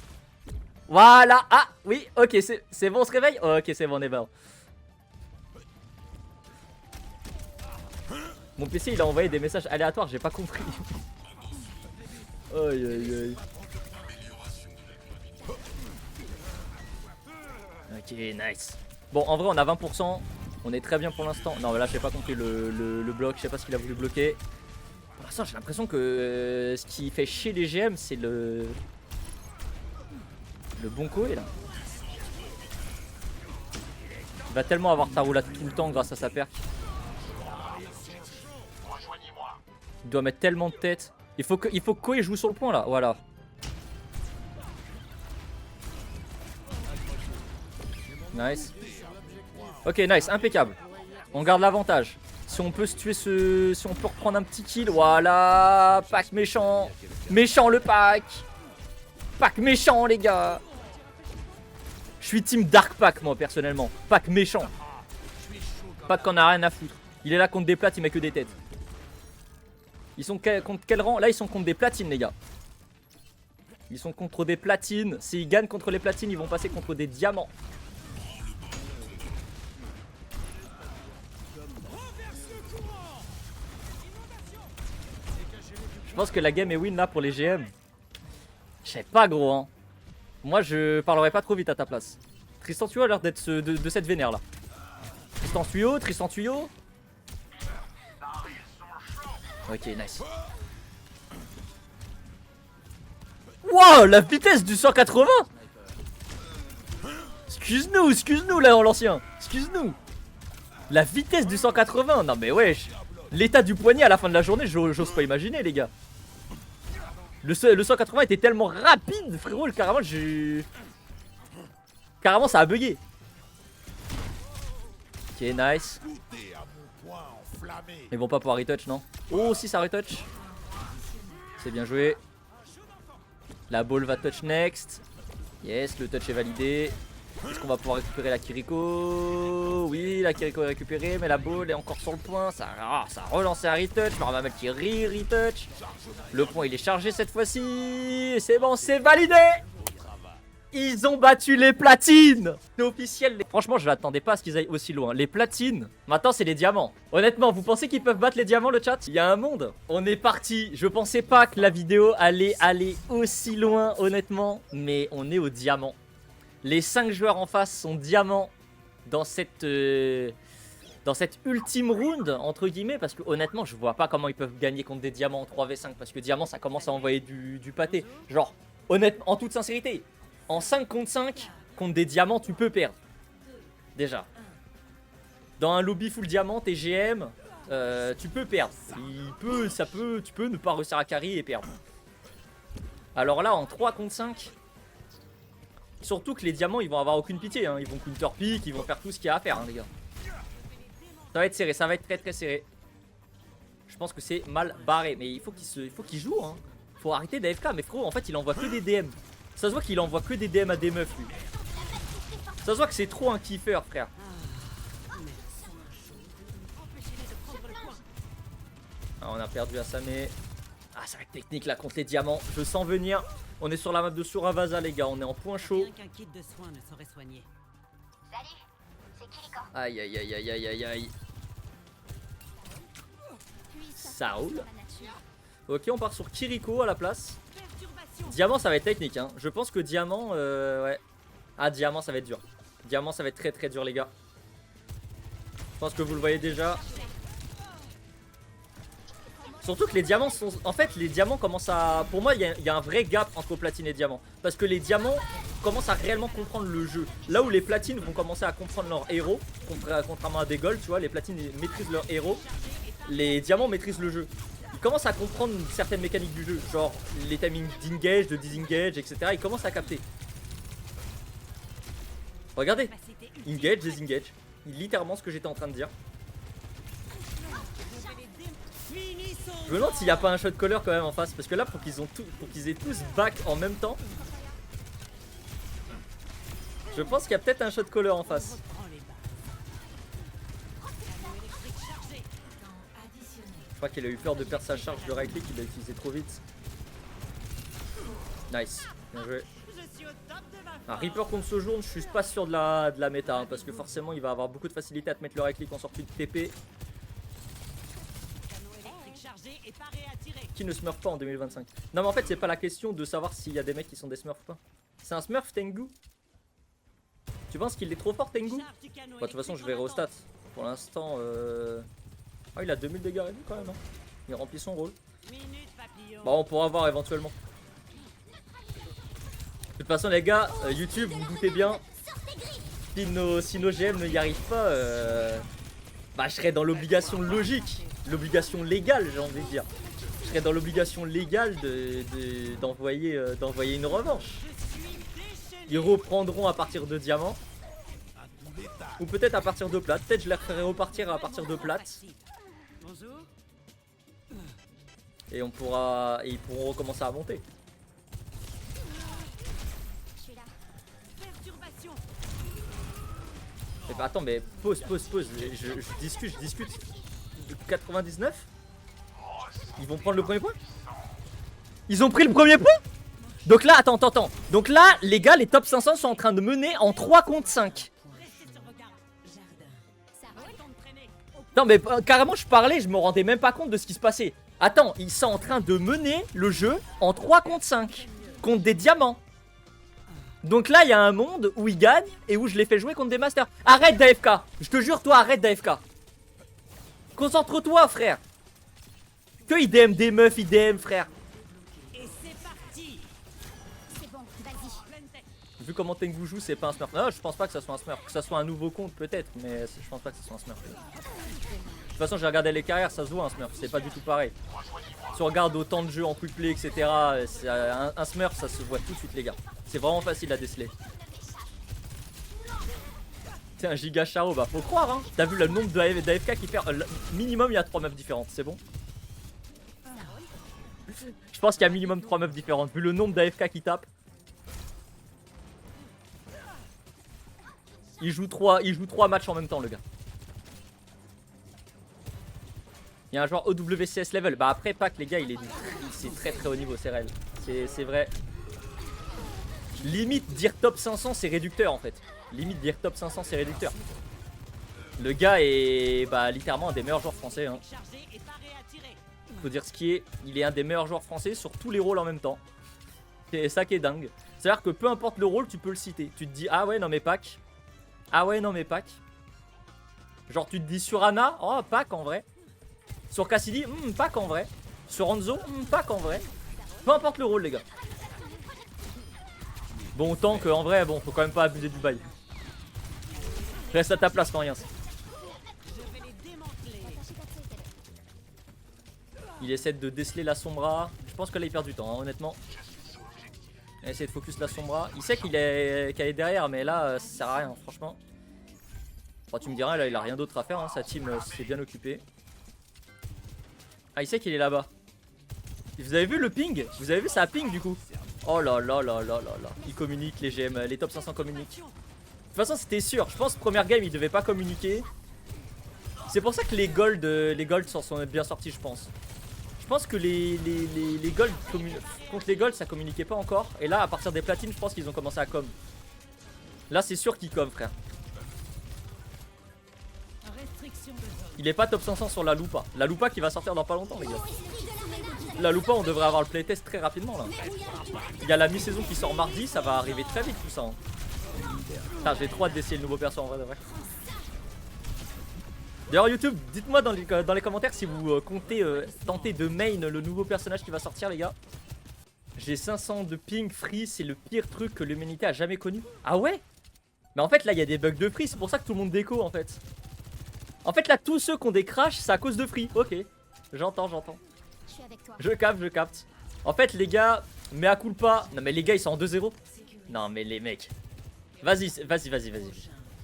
Voilà. Ah, oui, ok, c'est bon, on se réveille. Oh, ok, c'est bon, on est bon. Mon PC il a envoyé des messages aléatoires, j'ai pas compris. Aïe aïe aïe. Ok, nice. Bon, en vrai, on a 20%. On est très bien pour l'instant. Non, mais là, j'ai pas compris le bloc. Je sais pas ce qu'il a voulu bloquer. Pour l'instant, j'ai l'impression que ce qui fait chier les GM, c'est le bon Koé là. Il va tellement avoir ta roulade tout le temps grâce à sa perk. Il doit mettre tellement de tête. Il faut que Koé joue sur le point là. Voilà. Nice. Ok, nice, impeccable. On garde l'avantage. Si on peut se tuer si on peut reprendre un petit kill. Voilà. Pack méchant. Méchant le pack. Pack méchant les gars. Je suis team Dark Pack moi personnellement. Pack méchant. Pack qu'on a rien à foutre. Il est là contre des plates, il met que des têtes. Ils sont contre quel rang? Là ils sont contre des platines les gars. Ils sont contre des platines. S'ils gagnent contre les platines, ils vont passer contre des diamants. Je pense que la game est win là pour les GM. Je sais pas gros hein. Moi je parlerai pas trop vite à ta place. Tristan Tuyau a l'air d'être de cette vénère là. Tristan Tuyau. Ok, nice. Wow, la vitesse du 180. Excuse-nous là l'ancien. Excuse-nous. La vitesse du 180. Non mais wesh. L'état du poignet à la fin de la journée, j'ose pas imaginer les gars. Le 180 était tellement rapide frérot, carrément carrément ça a bugué. Ok, nice. Ils vont pas pouvoir retouch, non? Oh, si ça retouch. C'est bien joué. La ball va touch next. Yes, le touch est validé. Est-ce qu'on va pouvoir récupérer la Kiriko? Oui, la Kiriko est récupérée, mais la ball est encore sur le point. Ça a relancé un retouch. Normal qui retouch. Le point il est chargé cette fois-ci. C'est bon, c'est validé. Ils ont battu les platines. C'est officiel. Franchement, je l'attendais pas à ce qu'ils aillent aussi loin. Les platines, maintenant c'est les diamants. Honnêtement, vous pensez qu'ils peuvent battre les diamants, le chat? Il y a un monde. On est parti. Je pensais pas que la vidéo allait aller aussi loin, honnêtement. Mais on est au diamant. Les 5 joueurs en face sont diamants dans cette ultime round, entre guillemets. Parce que honnêtement, je vois pas comment ils peuvent gagner contre des diamants en 3v5. Parce que diamant, ça commence à envoyer du pâté. Genre, honnêtement, en toute sincérité. En 5 contre 5, contre des diamants, tu peux perdre. Déjà. Dans un lobby full diamant, t'es GM, tu peux perdre. Tu peux ne pas réussir à carry et perdre. Alors là, en 3 contre 5, surtout que les diamants, ils vont avoir aucune pitié. Hein. Ils vont counter pick, ils vont faire tout ce qu'il y a à faire, hein, les gars. Ça va être serré, ça va être très très serré. Je pense que c'est mal barré. Mais il faut qu'il joue. Hein. Faut arrêter d'AFK. Mais frérot, en fait, il envoie que des DM. Ça se voit qu'il envoie que des DM à des meufs, lui. Ça se voit que c'est trop un kiffeur, frère. Ah, on a perdu Asame. Ah, ça va être technique là contre les diamants. Je sens venir. On est sur la map de Suravasa, les gars. On est en point chaud. Aïe, aïe, aïe, aïe, aïe, aïe, aïe. Ça roule. Ok, on part sur Kiriko à la place. Diamant, ça va être technique, hein. Je pense que diamant, ouais. Ah, diamant, ça va être dur. Diamant, ça va être très très dur, les gars. Je pense que vous le voyez déjà. Surtout que les diamants sont... En fait, les diamants commencent à... Pour moi, il y a un vrai gap entre platine et diamant. Parce que les diamants commencent à réellement comprendre le jeu. Là où les platines vont commencer à comprendre leur héros, contrairement à des golds, tu vois, les platines maîtrisent leur héros. Les diamants maîtrisent le jeu. Ils commencent à comprendre certaines mécaniques du jeu, genre les timings d'engage, de disengage, etc. Ils commencent à capter. Regardez, engage, disengage. Littéralement ce que j'étais en train de dire. Je me demande s'il n'y a pas un shot caller quand même en face, parce que là pour qu'ils aient tous back en même temps. Je pense qu'il y a peut-être un shot caller en face. Je crois qu'il a eu peur de perdre sa charge de right click, il l'a utilisé trop vite. Nice, bien joué. Un Reaper contre Sojourn, je suis pas sûr de la méta, hein, parce que forcément il va avoir beaucoup de facilité à te mettre le right click en sortie de TP. Qui ne smurf pas en 2025? Non mais en fait c'est pas la question de savoir s'il y a des mecs qui sont des smurfs ou pas. C'est un smurf Tengu? Tu penses qu'il est trop fort Tengu? Bah, de toute façon je verrai aux stats. Pour l'instant ah, il a 2000 dégâts réduits quand même, hein. Il remplit son rôle. Bon, on pourra voir éventuellement. De toute façon les gars, YouTube, vous vous doutez bien, si nos GM ne y arrivent pas, bah je serais dans l'obligation logique, l'obligation légale j'ai envie de dire. Je serais dans l'obligation légale d'envoyer une revanche. Ils reprendront à partir de diamant. Ou peut-être à partir de plate. Peut-être je les ferai repartir à partir de plate. Et ils pourront recommencer à monter. Et bah attends mais pause. Je discute. 99. Ils vont prendre le premier point. Ils ont pris le premier point. Donc là, attends. Donc là, les gars, les top 500 sont en train de mener en 3 contre 5. Non mais carrément je parlais, je me rendais même pas compte de ce qui se passait. Attends, ils sont en train de mener le jeu en 3 contre 5. Contre des diamants. Donc là il y a un monde où ils gagnent et où je les fais jouer contre des masters. Arrête d'AFK. Je te jure toi arrête d'AFK. Concentre-toi frère. Que IDM des meufs, IDM frère. Vu comment Tengu joue, c'est pas un smurf. Non, je pense pas que ça soit un smurf. Que ça soit un nouveau compte peut-être, mais je pense pas que ce soit un smurf. De toute façon, j'ai regardé les carrières, ça se voit un smurf, c'est pas du tout pareil. Si on regarde autant de jeux en quick play, etc., un smurf, ça se voit tout de suite, les gars. C'est vraiment facile à déceler. C'est un giga charo, bah faut croire hein. T'as vu le nombre d'AFK qui perd minimum il y a 3 meufs différentes, c'est bon. Je pense qu'il y a minimum 3 meufs différentes vu le nombre d'AFK qui tapent. Il joue 3 matchs en même temps le gars. Il y a un joueur OWCS level. Bah après Pac les gars c'est très très haut niveau, c'est réel. C'est vrai. Limite dire top 500 c'est réducteur en fait. Limite dire top 500 c'est réducteur. Le gars est bah littéralement un des meilleurs joueurs français hein. Faut dire ce qui est, il est un des meilleurs joueurs français sur tous les rôles en même temps. C'est ça qui est dingue. C'est à dire que peu importe le rôle tu peux le citer. Tu te dis ah ouais non mais Pac. Ah ouais non mais Pac. Genre tu te dis sur Ana, oh Pac en vrai. Sur Cassidy, Pac en vrai. Sur Hanzo, Pac en vrai. Peu importe le rôle les gars. Bon autant que en vrai bon faut quand même pas abuser du bail. Reste à ta place sans rien. Il essaie de déceler la Sombra. Je pense que là il perd du temps hein, honnêtement. Il essaie de focus la Sombra. Il sait qu'elle est derrière mais là ça sert à rien franchement. Bon, tu me diras là il a rien d'autre à faire hein. Sa team s'est bien occupée. Ah il sait qu'il est là-bas. Vous avez vu le ping? Vous avez vu ça ping du coup? Oh là là là là là là. Il communique les GM, les top 500 communiquent. De toute façon c'était sûr. Je pense que première game il devait pas communiquer. C'est pour ça que les golds s'en sont bien sortis je pense. Je pense que les golds contre les golds ça communiquait pas encore. Et là à partir des platines je pense qu'ils ont commencé à com. Là c'est sûr qu'ils com frère. Il est pas top 500 sur la Lupa. La Lupa qui va sortir dans pas longtemps les gars. La Lupa on devrait avoir le playtest très rapidement là. Il y a la mi-saison qui sort mardi, ça va arriver très vite tout ça hein. Putain j'ai trop hâte d'essayer le nouveau perso en vrai de vrai. D'ailleurs YouTube, dites-moi dans les commentaires si vous comptez tenter de main le nouveau personnage qui va sortir les gars. J'ai 500 de ping free, c'est le pire truc que l'humanité a jamais connu. Ah ouais? Mais en fait là il y a des bugs de free, c'est pour ça que tout le monde déco en fait. En fait là tous ceux qui ont des crashs c'est à cause de free, ok. J'entends. Je capte. En fait les gars, mais à culpa. Non mais les gars ils sont en 2-0. Non mais les mecs. Vas-y.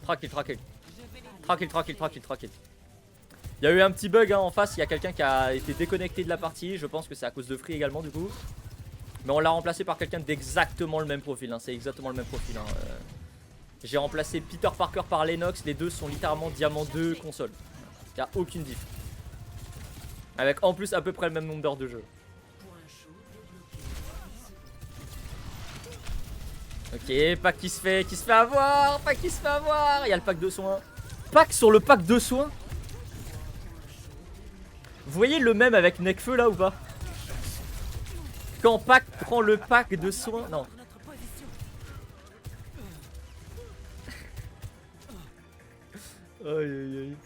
Tranquille. Il y a eu un petit bug hein, en face, il y a quelqu'un qui a été déconnecté de la partie. Je pense que c'est à cause de free également du coup. Mais on l'a remplacé par quelqu'un d'exactement le même profil hein. C'est exactement le même profil hein. J'ai remplacé Peter Parker par Lennox. Les deux sont littéralement diamant 2 console. Il n'y a aucune diff. Avec en plus à peu près le même nombre d'heures de jeu. Ok, Pac qui se fait avoir. Il y a le pack de soins. Pac sur le pack de soins. Vous voyez le même avec Necfeu là ou pas? Quand Pac prend le pack de soins. Non. Aïe.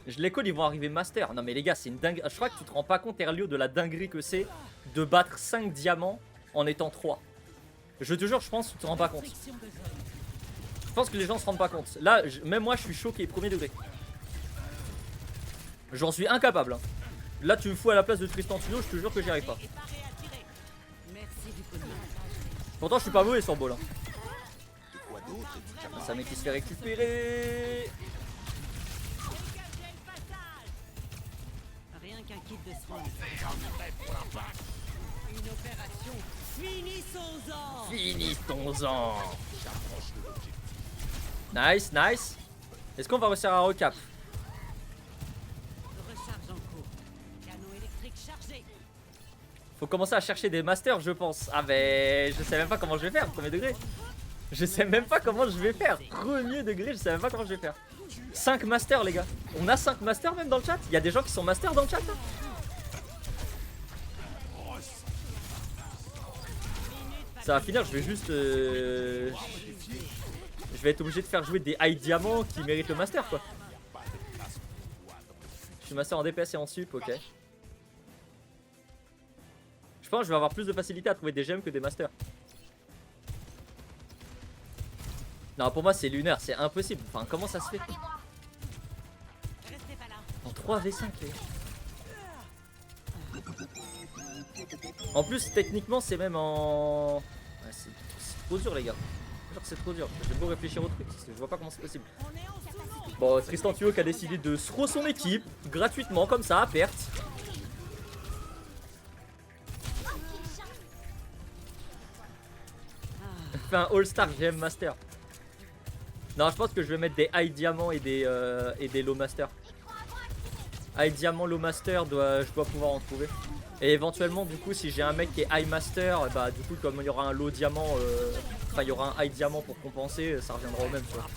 Je les colle, ils vont arriver master. Non mais les gars c'est une dingue. Je crois que tu te rends pas compte Erlio de la dinguerie que c'est de battre 5 diamants en étant 3. Je te jure je pense que tu te rends pas compte. Je pense que les gens se rendent pas compte. Là même moi je suis choqué premier degré. J'en suis incapable hein. Là tu me fous à la place de Tristan Tuno, je te jure que j'y arrive pas. Pourtant je suis pas mauvais sur ball hein. Ça mec qui se fait récupérer. Rien qu'un kit de soins. Une opération. Finissons-en. Nice. Est-ce qu'on va réussir à recap? Recharge en cours. Canon électrique chargé. Faut commencer à chercher des masters je pense. Ah mais je sais même pas comment je vais faire premier degré. Je sais même pas comment je vais faire. Premier degré, je sais même pas comment je vais faire. 5 masters les gars. On a 5 masters même dans le chat. Il y a des gens qui sont masters dans le chat là. Ça va finir, je vais juste je vais être obligé de faire jouer des high diamants qui méritent le master quoi. Je suis master en DPS et en sup, ok. Je pense que je vais avoir plus de facilité à trouver des gemmes que des masters. Non pour moi c'est lunaire, c'est impossible. Enfin comment ça se fait? En 3v5 les gars. En plus techniquement c'est même en... Ouais, c'est trop dur les gars. jure que c'est trop dur. J'ai beau réfléchir au truc, je vois pas comment c'est possible. Bon, Tristan Tuo qui a décidé de throw son équipe gratuitement comme ça à perte. Fait un All-Star GM Master. Non, je pense que je vais mettre des high diamants et des low master. High diamant, low master, je dois pouvoir en trouver. Et éventuellement, du coup, si j'ai un mec qui est high master, bah du coup, comme il y aura un low diamant, enfin il y aura un high diamant pour compenser, ça reviendra au même, tu vois.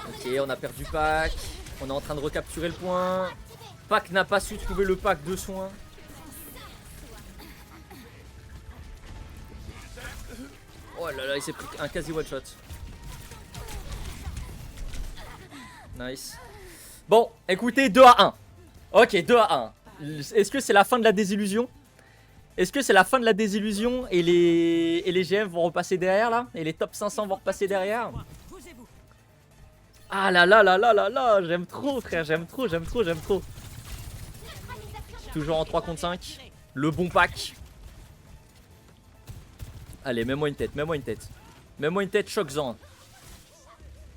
Ok, on a perdu Pac. On est en train de recapturer le point. Pac n'a pas su trouver le pack de soins. Oh là là, il s'est pris un quasi one shot. Nice. Bon, écoutez, 2 à 1. Ok, 2 à 1. Est-ce que c'est la fin de la désillusion? Est-ce que c'est la fin de la désillusion et les GM vont repasser derrière là? Et les top 500 vont repasser derrière? Ah là là là là là là, j'aime trop frère, j'aime trop, j'aime trop, j'aime trop. Toujours en 3 contre 5. Le bon pack. Allez, mets-moi une tête, mets-moi une tête. Mets-moi une tête, choc-en.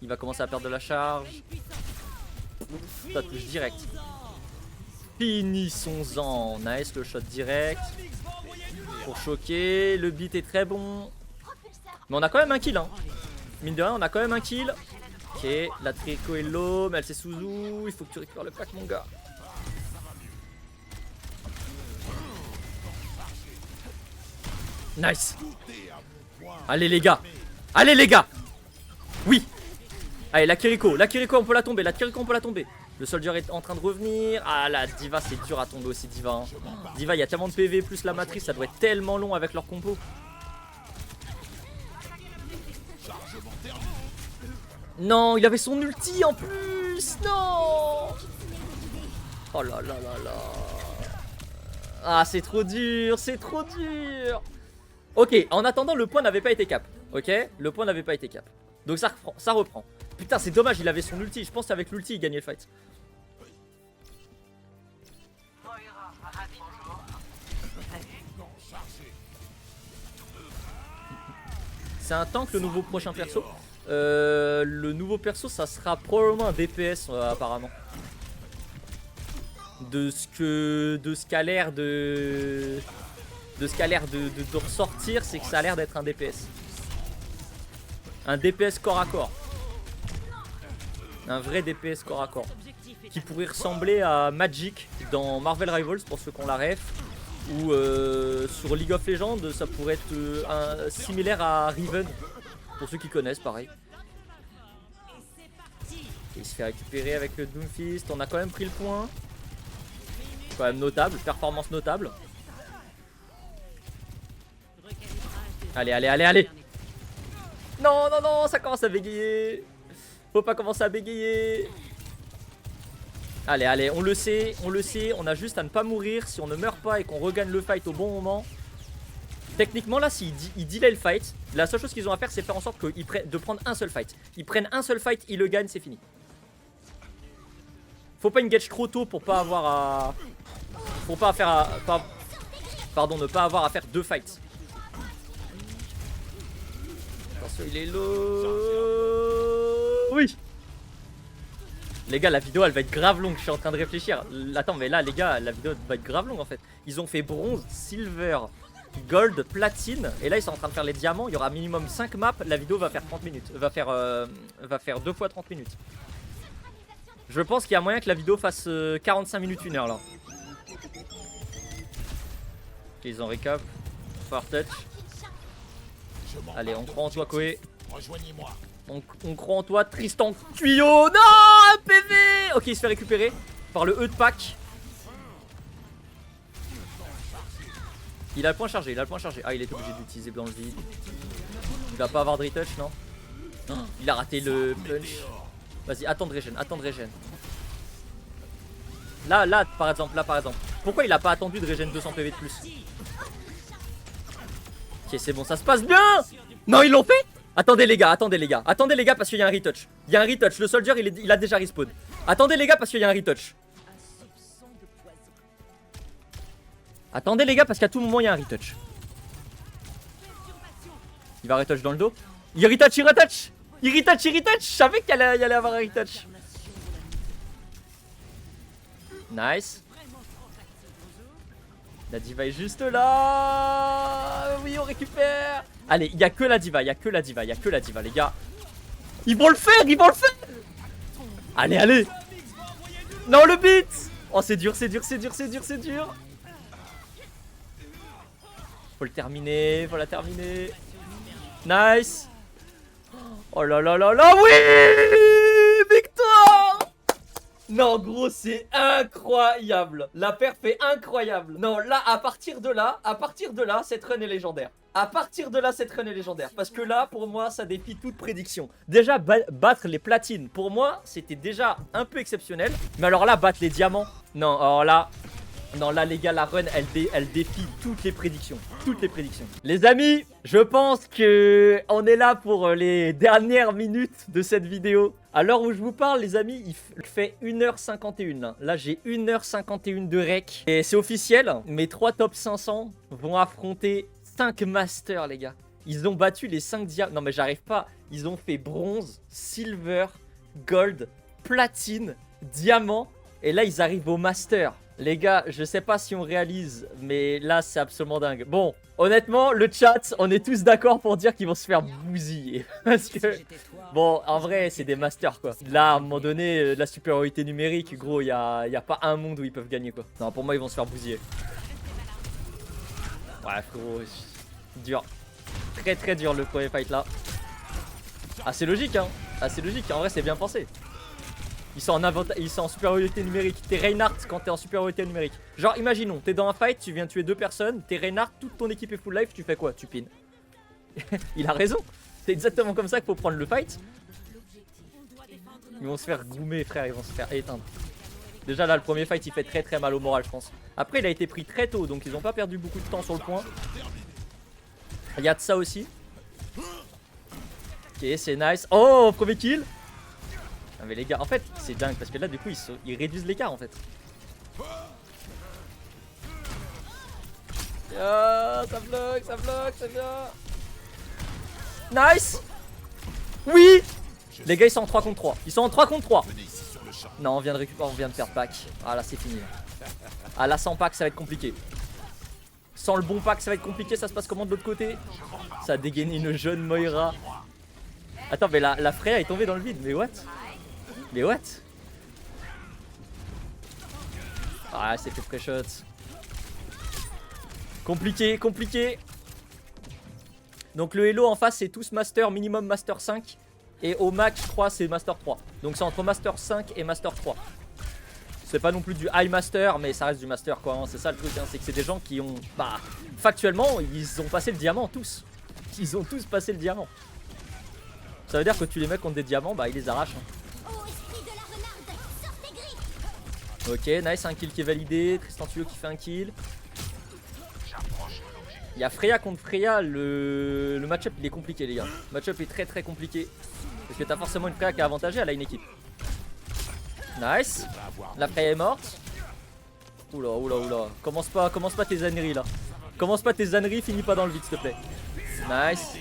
Il va commencer à perdre de la charge. Ça touche direct. Finissons-en. Nice, le shot direct. Pour choquer. Le beat est très bon. Mais on a quand même un kill, hein. Mine de rien, on a quand même un kill. Ok, la Trico est low, mais elle c'est Suzu. Il faut que tu récupères le pack, mon gars. Nice. Allez les gars. Allez les gars. Oui. Allez la Kiriko on peut la tomber. La Kiriko on peut la tomber. Le soldier est en train de revenir. Ah la Diva c'est dur à tomber aussi Diva, hein. Diva il y a tellement de PV plus la matrice. Ça doit être tellement long avec leur compo. Non, il avait son ulti en plus. Non. Oh là là là là. Ah c'est trop dur. C'est trop dur. Ok, en attendant, le point n'avait pas été cap. Ok, le point n'avait pas été cap. Donc ça reprend, ça reprend. Putain, c'est dommage, il avait son ulti. Je pense qu'avec l'ulti, il gagnait le fight. C'est un tank le nouveau prochain perso. Le nouveau perso, ça sera probablement un DPS apparemment. De ce qu'a l'air de ressortir, c'est que ça a l'air d'être un DPS. Un DPS corps à corps. Un vrai DPS corps à corps. Qui pourrait ressembler à Magic dans Marvel Rivals pour ceux qui ont la ref. Ou sur League of Legends, ça pourrait être similaire à Riven. Pour ceux qui connaissent, pareil. Et il se fait récupérer avec le Doomfist. On a quand même pris le point. Quand même notable, performance notable. Allez, allez, allez, allez. Non, non, non, ça commence à bégayer. Faut pas commencer à bégayer. Allez, allez, on le sait, on a juste à ne pas mourir. Si on ne meurt pas et qu'on regagne le fight au bon moment. Techniquement là, s'ils delay le fight, la seule chose qu'ils ont à faire c'est faire en sorte de prendre un seul fight. Ils prennent un seul fight, ils le gagnent, c'est fini. Faut pas engage trop tôt pour pas avoir à... Pour pas faire à... Pardon, ne pas avoir à faire 2 fights. Attention, il est low. Oui. Les gars, la vidéo elle va être grave longue, je suis en train de réfléchir. Attends, mais là les gars, la vidéo va être grave longue en fait. Ils ont fait bronze, silver, gold, platine. Et là ils sont en train de faire les diamants. Il y aura minimum 5 maps, la vidéo va faire 30 minutes. Va faire 2 fois 30 minutes. Je pense qu'il y a moyen que la vidéo fasse 45 minutes, 1 heure là. Ok, ils en récap. Fire touch. Allez, on croit en toi, Koé. On croit en toi, Tristan Tuyau. Non, un PV. Ok, il se fait récupérer par le E de pack. Il a le point chargé, il a le point chargé. Ah, il est obligé d'utiliser dans le vide. Il va pas avoir de retouch, non? Oh, il a raté le punch. Vas-y, attends de régène, attends de régène. Là, par exemple, Pourquoi il a pas attendu de régène 200 PV de plus? Ok, c'est bon, ça se passe bien. Non, ils l'ont fait. Attendez les gars, attendez les gars. Attendez les gars parce qu'il y a un retouch. Il y a un retouch, le soldier il a déjà respawn. Attendez les gars parce qu'il y a un retouch. Attendez les gars, parce qu'à tout moment il y a un retouch. Il va retouch dans le dos. Il retouch, il retouch. Il retouch, il retouch. Je savais qu'il allait avoir un retouch. Nice. La diva est juste là. Oui, on récupère. Allez, il n'y a que la diva, il n'y a que la diva, il n'y a que la diva, les gars. Ils vont le faire, ils vont le faire. Allez, allez. Non, le beat. Oh, c'est dur, c'est dur, c'est dur, c'est dur, c'est dur. Faut le terminer, faut la terminer. Nice. Oh là là là là, oui. Victoire. Non, gros, c'est incroyable. La perf est incroyable. Non, là, à partir de là, cette run est légendaire. À partir de là, cette run est légendaire. Parce que là, pour moi, ça défie toute prédiction. Déjà, battre les platines, pour moi, c'était déjà un peu exceptionnel. Mais alors là, battre les diamants. Non, alors là... Non, là, les gars, la run, elle défie toutes les prédictions. Toutes les prédictions. Les amis, je pense que on est là pour les dernières minutes de cette vidéo. À l'heure où je vous parle, les amis, il fait 1h51. Là, j'ai 1h51 de rec. Et c'est officiel, mes 3 top 500 vont affronter 5 masters, les gars. Ils ont battu les 5 diamants. Non, mais j'arrive pas. Ils ont fait bronze, silver, gold, platine, diamant. Et là, ils arrivent au master. Les gars, je sais pas si on réalise, mais là, c'est absolument dingue. Bon, honnêtement, le chat, on est tous d'accord pour dire qu'ils vont se faire bousiller. Parce que, bon, en vrai, c'est des masters, quoi. Là, à un moment donné, la supériorité numérique, gros, il y a pas un monde où ils peuvent gagner, quoi. Non, pour moi, ils vont se faire bousiller. Ouais, frérot, dur. Très, très dur, le premier fight, là. Ah, c'est logique, hein. Ah, c'est logique. En vrai, c'est bien pensé. Ils sont en supériorité numérique. T'es Reinhardt quand t'es en supériorité numérique. Genre, imaginons, t'es dans un fight, tu viens tuer 2 personnes, t'es Reinhardt, toute ton équipe est full life, tu fais quoi? Tu pines. Il a raison. C'est exactement comme ça qu'il faut prendre le fight. Ils vont se faire groomer, frère, ils vont se faire éteindre. Déjà là, le premier fight, il fait très très mal au moral, je pense. Après, il a été pris très tôt, donc ils ont pas perdu beaucoup de temps sur le point. Il y a de ça aussi. Ok, c'est nice. Oh, premier kill. Ah mais les gars, en fait, c'est dingue parce que là, du coup, ils réduisent l'écart en fait. Ah, ça bloque, c'est bien. Nice. Oui. Les gars, ils sont en 3 contre 3. Ils sont en 3 contre 3. Non, on vient de récupérer, on vient de perdre pack. Ah là, c'est fini. Ah là, sans pack, ça va être compliqué. Sans le bon pack, ça va être compliqué. Ça se passe comment de l'autre côté? Ça a dégainé une jeune Moira. Attends, mais la Freya est tombée dans le vide. Mais what? Mais what? Ah, c'est fait pré-shot. Compliqué, compliqué. Donc le Hello en face, c'est tous Master, minimum Master 5. Et au max, je crois, c'est Master 3. Donc c'est entre Master 5 et Master 3. C'est pas non plus du High Master, mais ça reste du Master, quoi. Hein. C'est ça le truc, hein. C'est que c'est des gens qui ont... Bah, factuellement, ils ont passé le diamant, tous. Ils ont tous passé le diamant. Ça veut dire que tu les mets contre des diamants, bah ils les arrachent. Hein. Ok, nice, un kill qui est validé. Tristan Tuyo qui fait un kill. Il y a Freya contre Freya. Le match-up il est compliqué, les gars. Le match-up est très très compliqué. Parce que t'as forcément une Freya qui est avantagée, elle a une équipe. Nice. La Freya est morte. Oula, oula, oula. Commence pas tes âneries là. Commence pas tes âneries, finis pas dans le vide, s'il te plaît. Nice.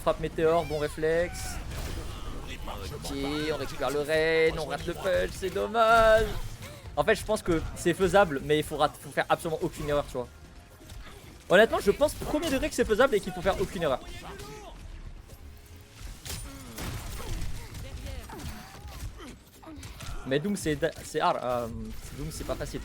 Frappe météore, bon réflexe. Ok, on récupère le raid, on rate le punch, c'est dommage. En fait, je pense que c'est faisable, mais il faut faire absolument aucune erreur, tu vois. Honnêtement, je pense premier degré que c'est faisable et qu'il faut faire aucune erreur. Mais Doom, c'est hard. Doom, c'est pas facile.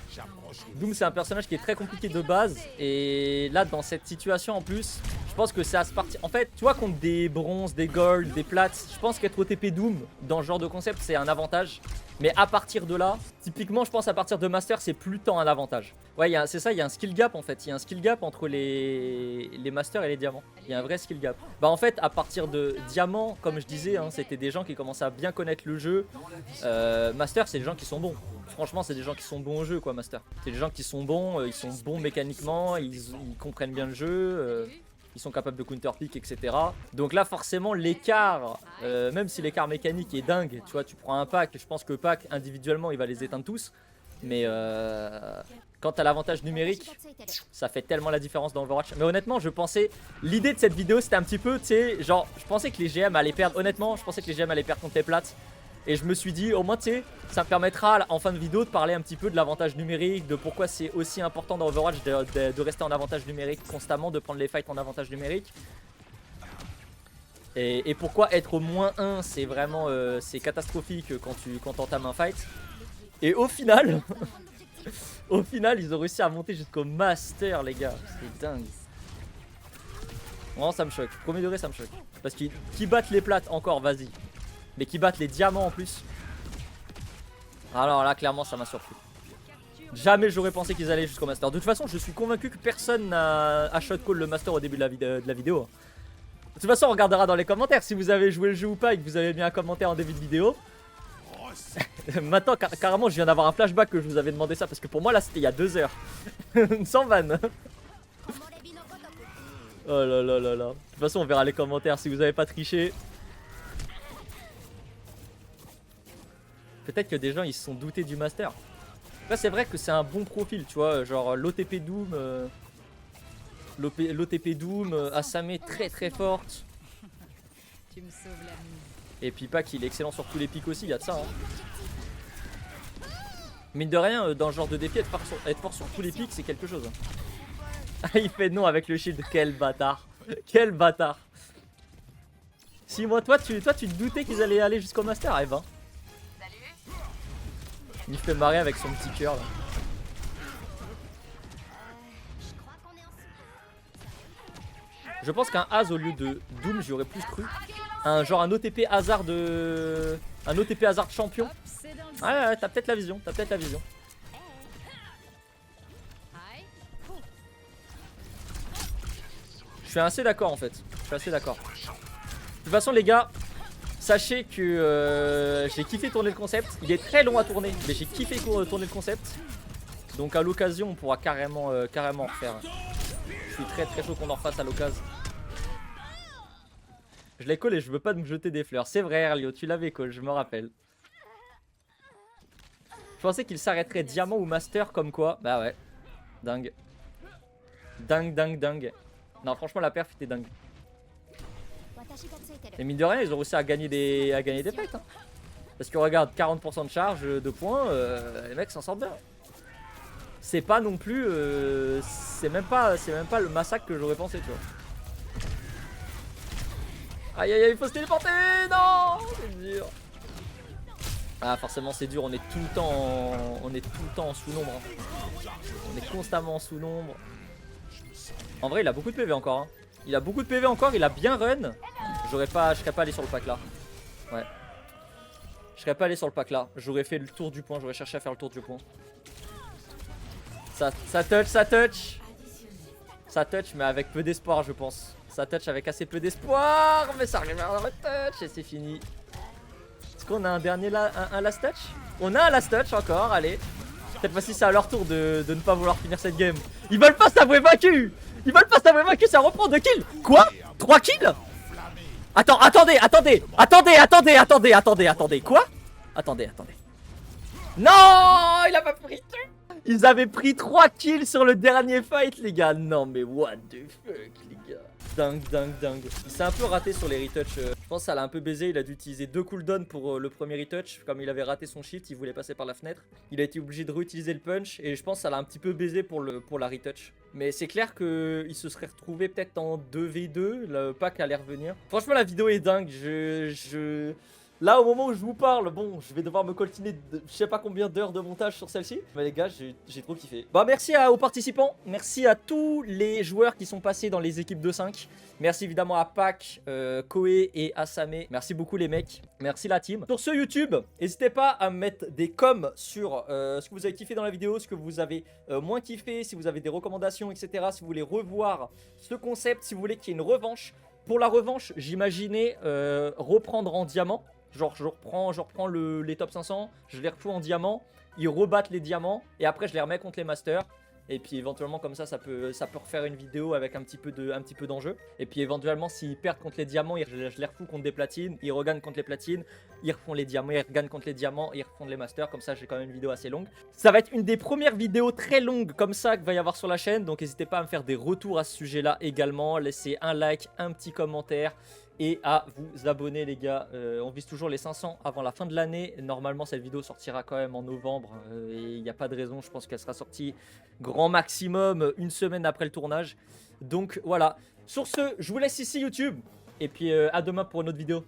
Doom, c'est un personnage qui est très compliqué de base. Et là, dans cette situation en plus, je pense que c'est à se partir. En fait, tu vois, contre des bronzes, des golds, des plates, je pense qu'être OTP Doom dans ce genre de concept, c'est un avantage. Mais à partir de là, typiquement, je pense à partir de Master, c'est plus tant un avantage. Ouais, c'est ça, il y a un skill gap en fait. Il y a un skill gap entre les Masters et les Diamants. Il y a un vrai skill gap. Bah, en fait, à partir de Diamant, comme je disais, hein, c'était des gens qui commençaient à bien connaître le jeu. Master, c'est des gens qui sont bons. Franchement, c'est des gens qui sont bons au jeu, quoi, Master. C'est des gens qui sont bons, ils sont bons mécaniquement, ils comprennent bien le jeu. Ils sont capables de counterpick, etc. Donc là, forcément, l'écart, même si l'écart mécanique est dingue, tu vois, tu prends un pack, je pense que pack, individuellement, il va les éteindre tous. Mais quand t'as l'avantage numérique, ça fait tellement la différence dans Overwatch. Mais honnêtement, je pensais, l'idée de cette vidéo c'était un petit peu, tu sais, genre, je pensais que les GM allaient perdre, honnêtement, je pensais que les GM allaient perdre contre les plates. Et je me suis dit, au moins, tu sais, ça me permettra en fin de vidéo de parler un petit peu de l'avantage numérique, de pourquoi c'est aussi important dans Overwatch de rester en avantage numérique constamment, de prendre les fights en avantage numérique. Et pourquoi être au -1, c'est vraiment c'est catastrophique quand t'entames un fight. Et au final, au final, ils ont réussi à monter jusqu'au master, les gars. C'est dingue. Vraiment, ça me choque. Premier degré, ça me choque. Parce qu'ils battent les plates encore, vas-y. Mais qui battent les diamants en plus. Alors là, clairement, ça m'a surpris. Jamais j'aurais pensé qu'ils allaient jusqu'au master. De toute façon, je suis convaincu que personne n'a shot call le master au début de la vidéo. De toute façon, on regardera dans les commentaires si vous avez joué le jeu ou pas et que vous avez mis un commentaire en début de vidéo. Maintenant, carrément, je viens d'avoir un flashback que je vous avais demandé ça parce que pour moi, là, c'était il y a 2 heures. Sans vanne. Oh là là là là. De toute façon, on verra les commentaires si vous avez pas triché. Peut-être que des gens ils se sont doutés du master. Là c'est vrai que c'est un bon profil, tu vois, genre l'OTP Doom, l'OTP Doom, Asame très très forte. Tu me sauves la vie. Et puis pas qu'il est excellent sur tous les pics aussi, il y a de ça. Hein. Mine de rien, dans ce genre de défi, être fort sur tous les pics c'est quelque chose. Ah, il fait non avec le shield, quel bâtard. Quel bâtard. Si moi, toi tu te doutais qu'ils allaient aller jusqu'au master, eh ben. Il fait marrer avec son petit cœur là. Je pense qu'un Az au lieu de Doom, j'y aurais plus cru. Genre un OTP hasard de. Un OTP hasard champion. Ouais, t'as peut-être la vision, t'as peut-être la vision. Je suis assez d'accord en fait. Je suis assez d'accord. De toute façon les gars. Sachez que j'ai kiffé tourner le concept. Il est très long à tourner, mais j'ai kiffé tourner le concept. Donc à l'occasion, on pourra carrément en refaire. Je suis très très chaud qu'on en refasse à l'occasion. Je l'ai collé, je veux pas me jeter des fleurs. C'est vrai, Erlio, tu l'avais collé, je me rappelle. Je pensais qu'il s'arrêterait diamant ou master comme quoi. Bah ouais, dingue. Dingue, dingue, dingue. Non, franchement, la perf était dingue. Et mine de rien, ils ont réussi à gagner des fights. Hein. Parce que regarde, 40% de charge, de points, les mecs s'en sortent bien. C'est pas non plus. C'est même pas le massacre que j'aurais pensé, tu vois. Aïe aïe aïe, il faut se téléporter. Non, c'est dur. Ah, forcément, c'est dur. On est tout le temps en sous-nombre. Hein. On est constamment en sous-nombre. En vrai, il a beaucoup de PV encore. Hein. Il a beaucoup de PV encore, il a bien run. Je serais pas allé sur le pack là. Ouais. Je serais pas allé sur le pack là. J'aurais fait le tour du point, j'aurais cherché à faire le tour du point. Ça touch, ça touch. Ça touch, mais avec peu d'espoir, je pense. Ça touch avec assez peu d'espoir. Mais ça arrive à la touch et c'est fini. Est-ce qu'on a un dernier un last touch? On a un last touch encore, allez. Cette fois-ci, c'est à leur tour de ne pas vouloir finir cette game. Ils veulent pas s'avouer vaincu. Ils veulent pas s'avouer vaincu, ça reprend 2 kills. Quoi? 3 kills? Attendez. Quoi? Attendez. Non, il a pas pris. Ils avaient pris 3 kills sur le dernier fight, les gars. Non, mais what the fuck, les gars. Dingue. Il s'est un peu raté sur les retouches. Je pense que ça l'a un peu baisé. Il a dû utiliser 2 cooldowns pour le premier retouch. Comme il avait raté son shift, il voulait passer par la fenêtre. Il a été obligé de réutiliser le punch. Et je pense que ça l'a un petit peu baisé pour la retouch. Mais c'est clair qu'il se serait retrouvé peut-être en 2v2. Le pack allait revenir. Franchement, la vidéo est dingue. Là, au moment où je vous parle, bon, je vais devoir me coltiner je sais pas combien d'heures de montage sur celle-ci. Mais les gars, j'ai trop kiffé. Bah, merci aux participants. Merci à tous les joueurs qui sont passés dans les équipes de 5. Merci évidemment à Pac, Koé et Asame. Merci beaucoup les mecs. Merci la team. Sur ce YouTube, n'hésitez pas à me mettre des coms sur ce que vous avez kiffé dans la vidéo, ce que vous avez moins kiffé, si vous avez des recommandations, etc. Si vous voulez revoir ce concept, si vous voulez qu'il y ait une revanche. Pour la revanche, j'imaginais reprendre en diamant. Genre je reprends les top 500, je les retrouve en diamant, ils rebattent les diamants et après je les remets contre les masters. Et puis éventuellement comme ça peut refaire une vidéo avec un petit peu d'enjeu. Et puis éventuellement s'ils perdent contre les diamants, je les refous contre des platines, ils regagnent contre les platines, ils refont les diamants, ils regagnent contre les diamants, ils refont les masters. Comme ça j'ai quand même une vidéo assez longue. Ça va être une des premières vidéos très longues comme ça qu'il va y avoir sur la chaîne. Donc n'hésitez pas à me faire des retours à ce sujet là également. Laissez un like, un petit commentaire. Et à vous abonner les gars, on vise toujours les 500 avant la fin de l'année. Normalement cette vidéo sortira quand même en novembre et il n'y a pas de raison, je pense qu'elle sera sortie grand maximum une semaine après le tournage. Donc voilà, sur ce je vous laisse ici YouTube et puis à demain pour une autre vidéo.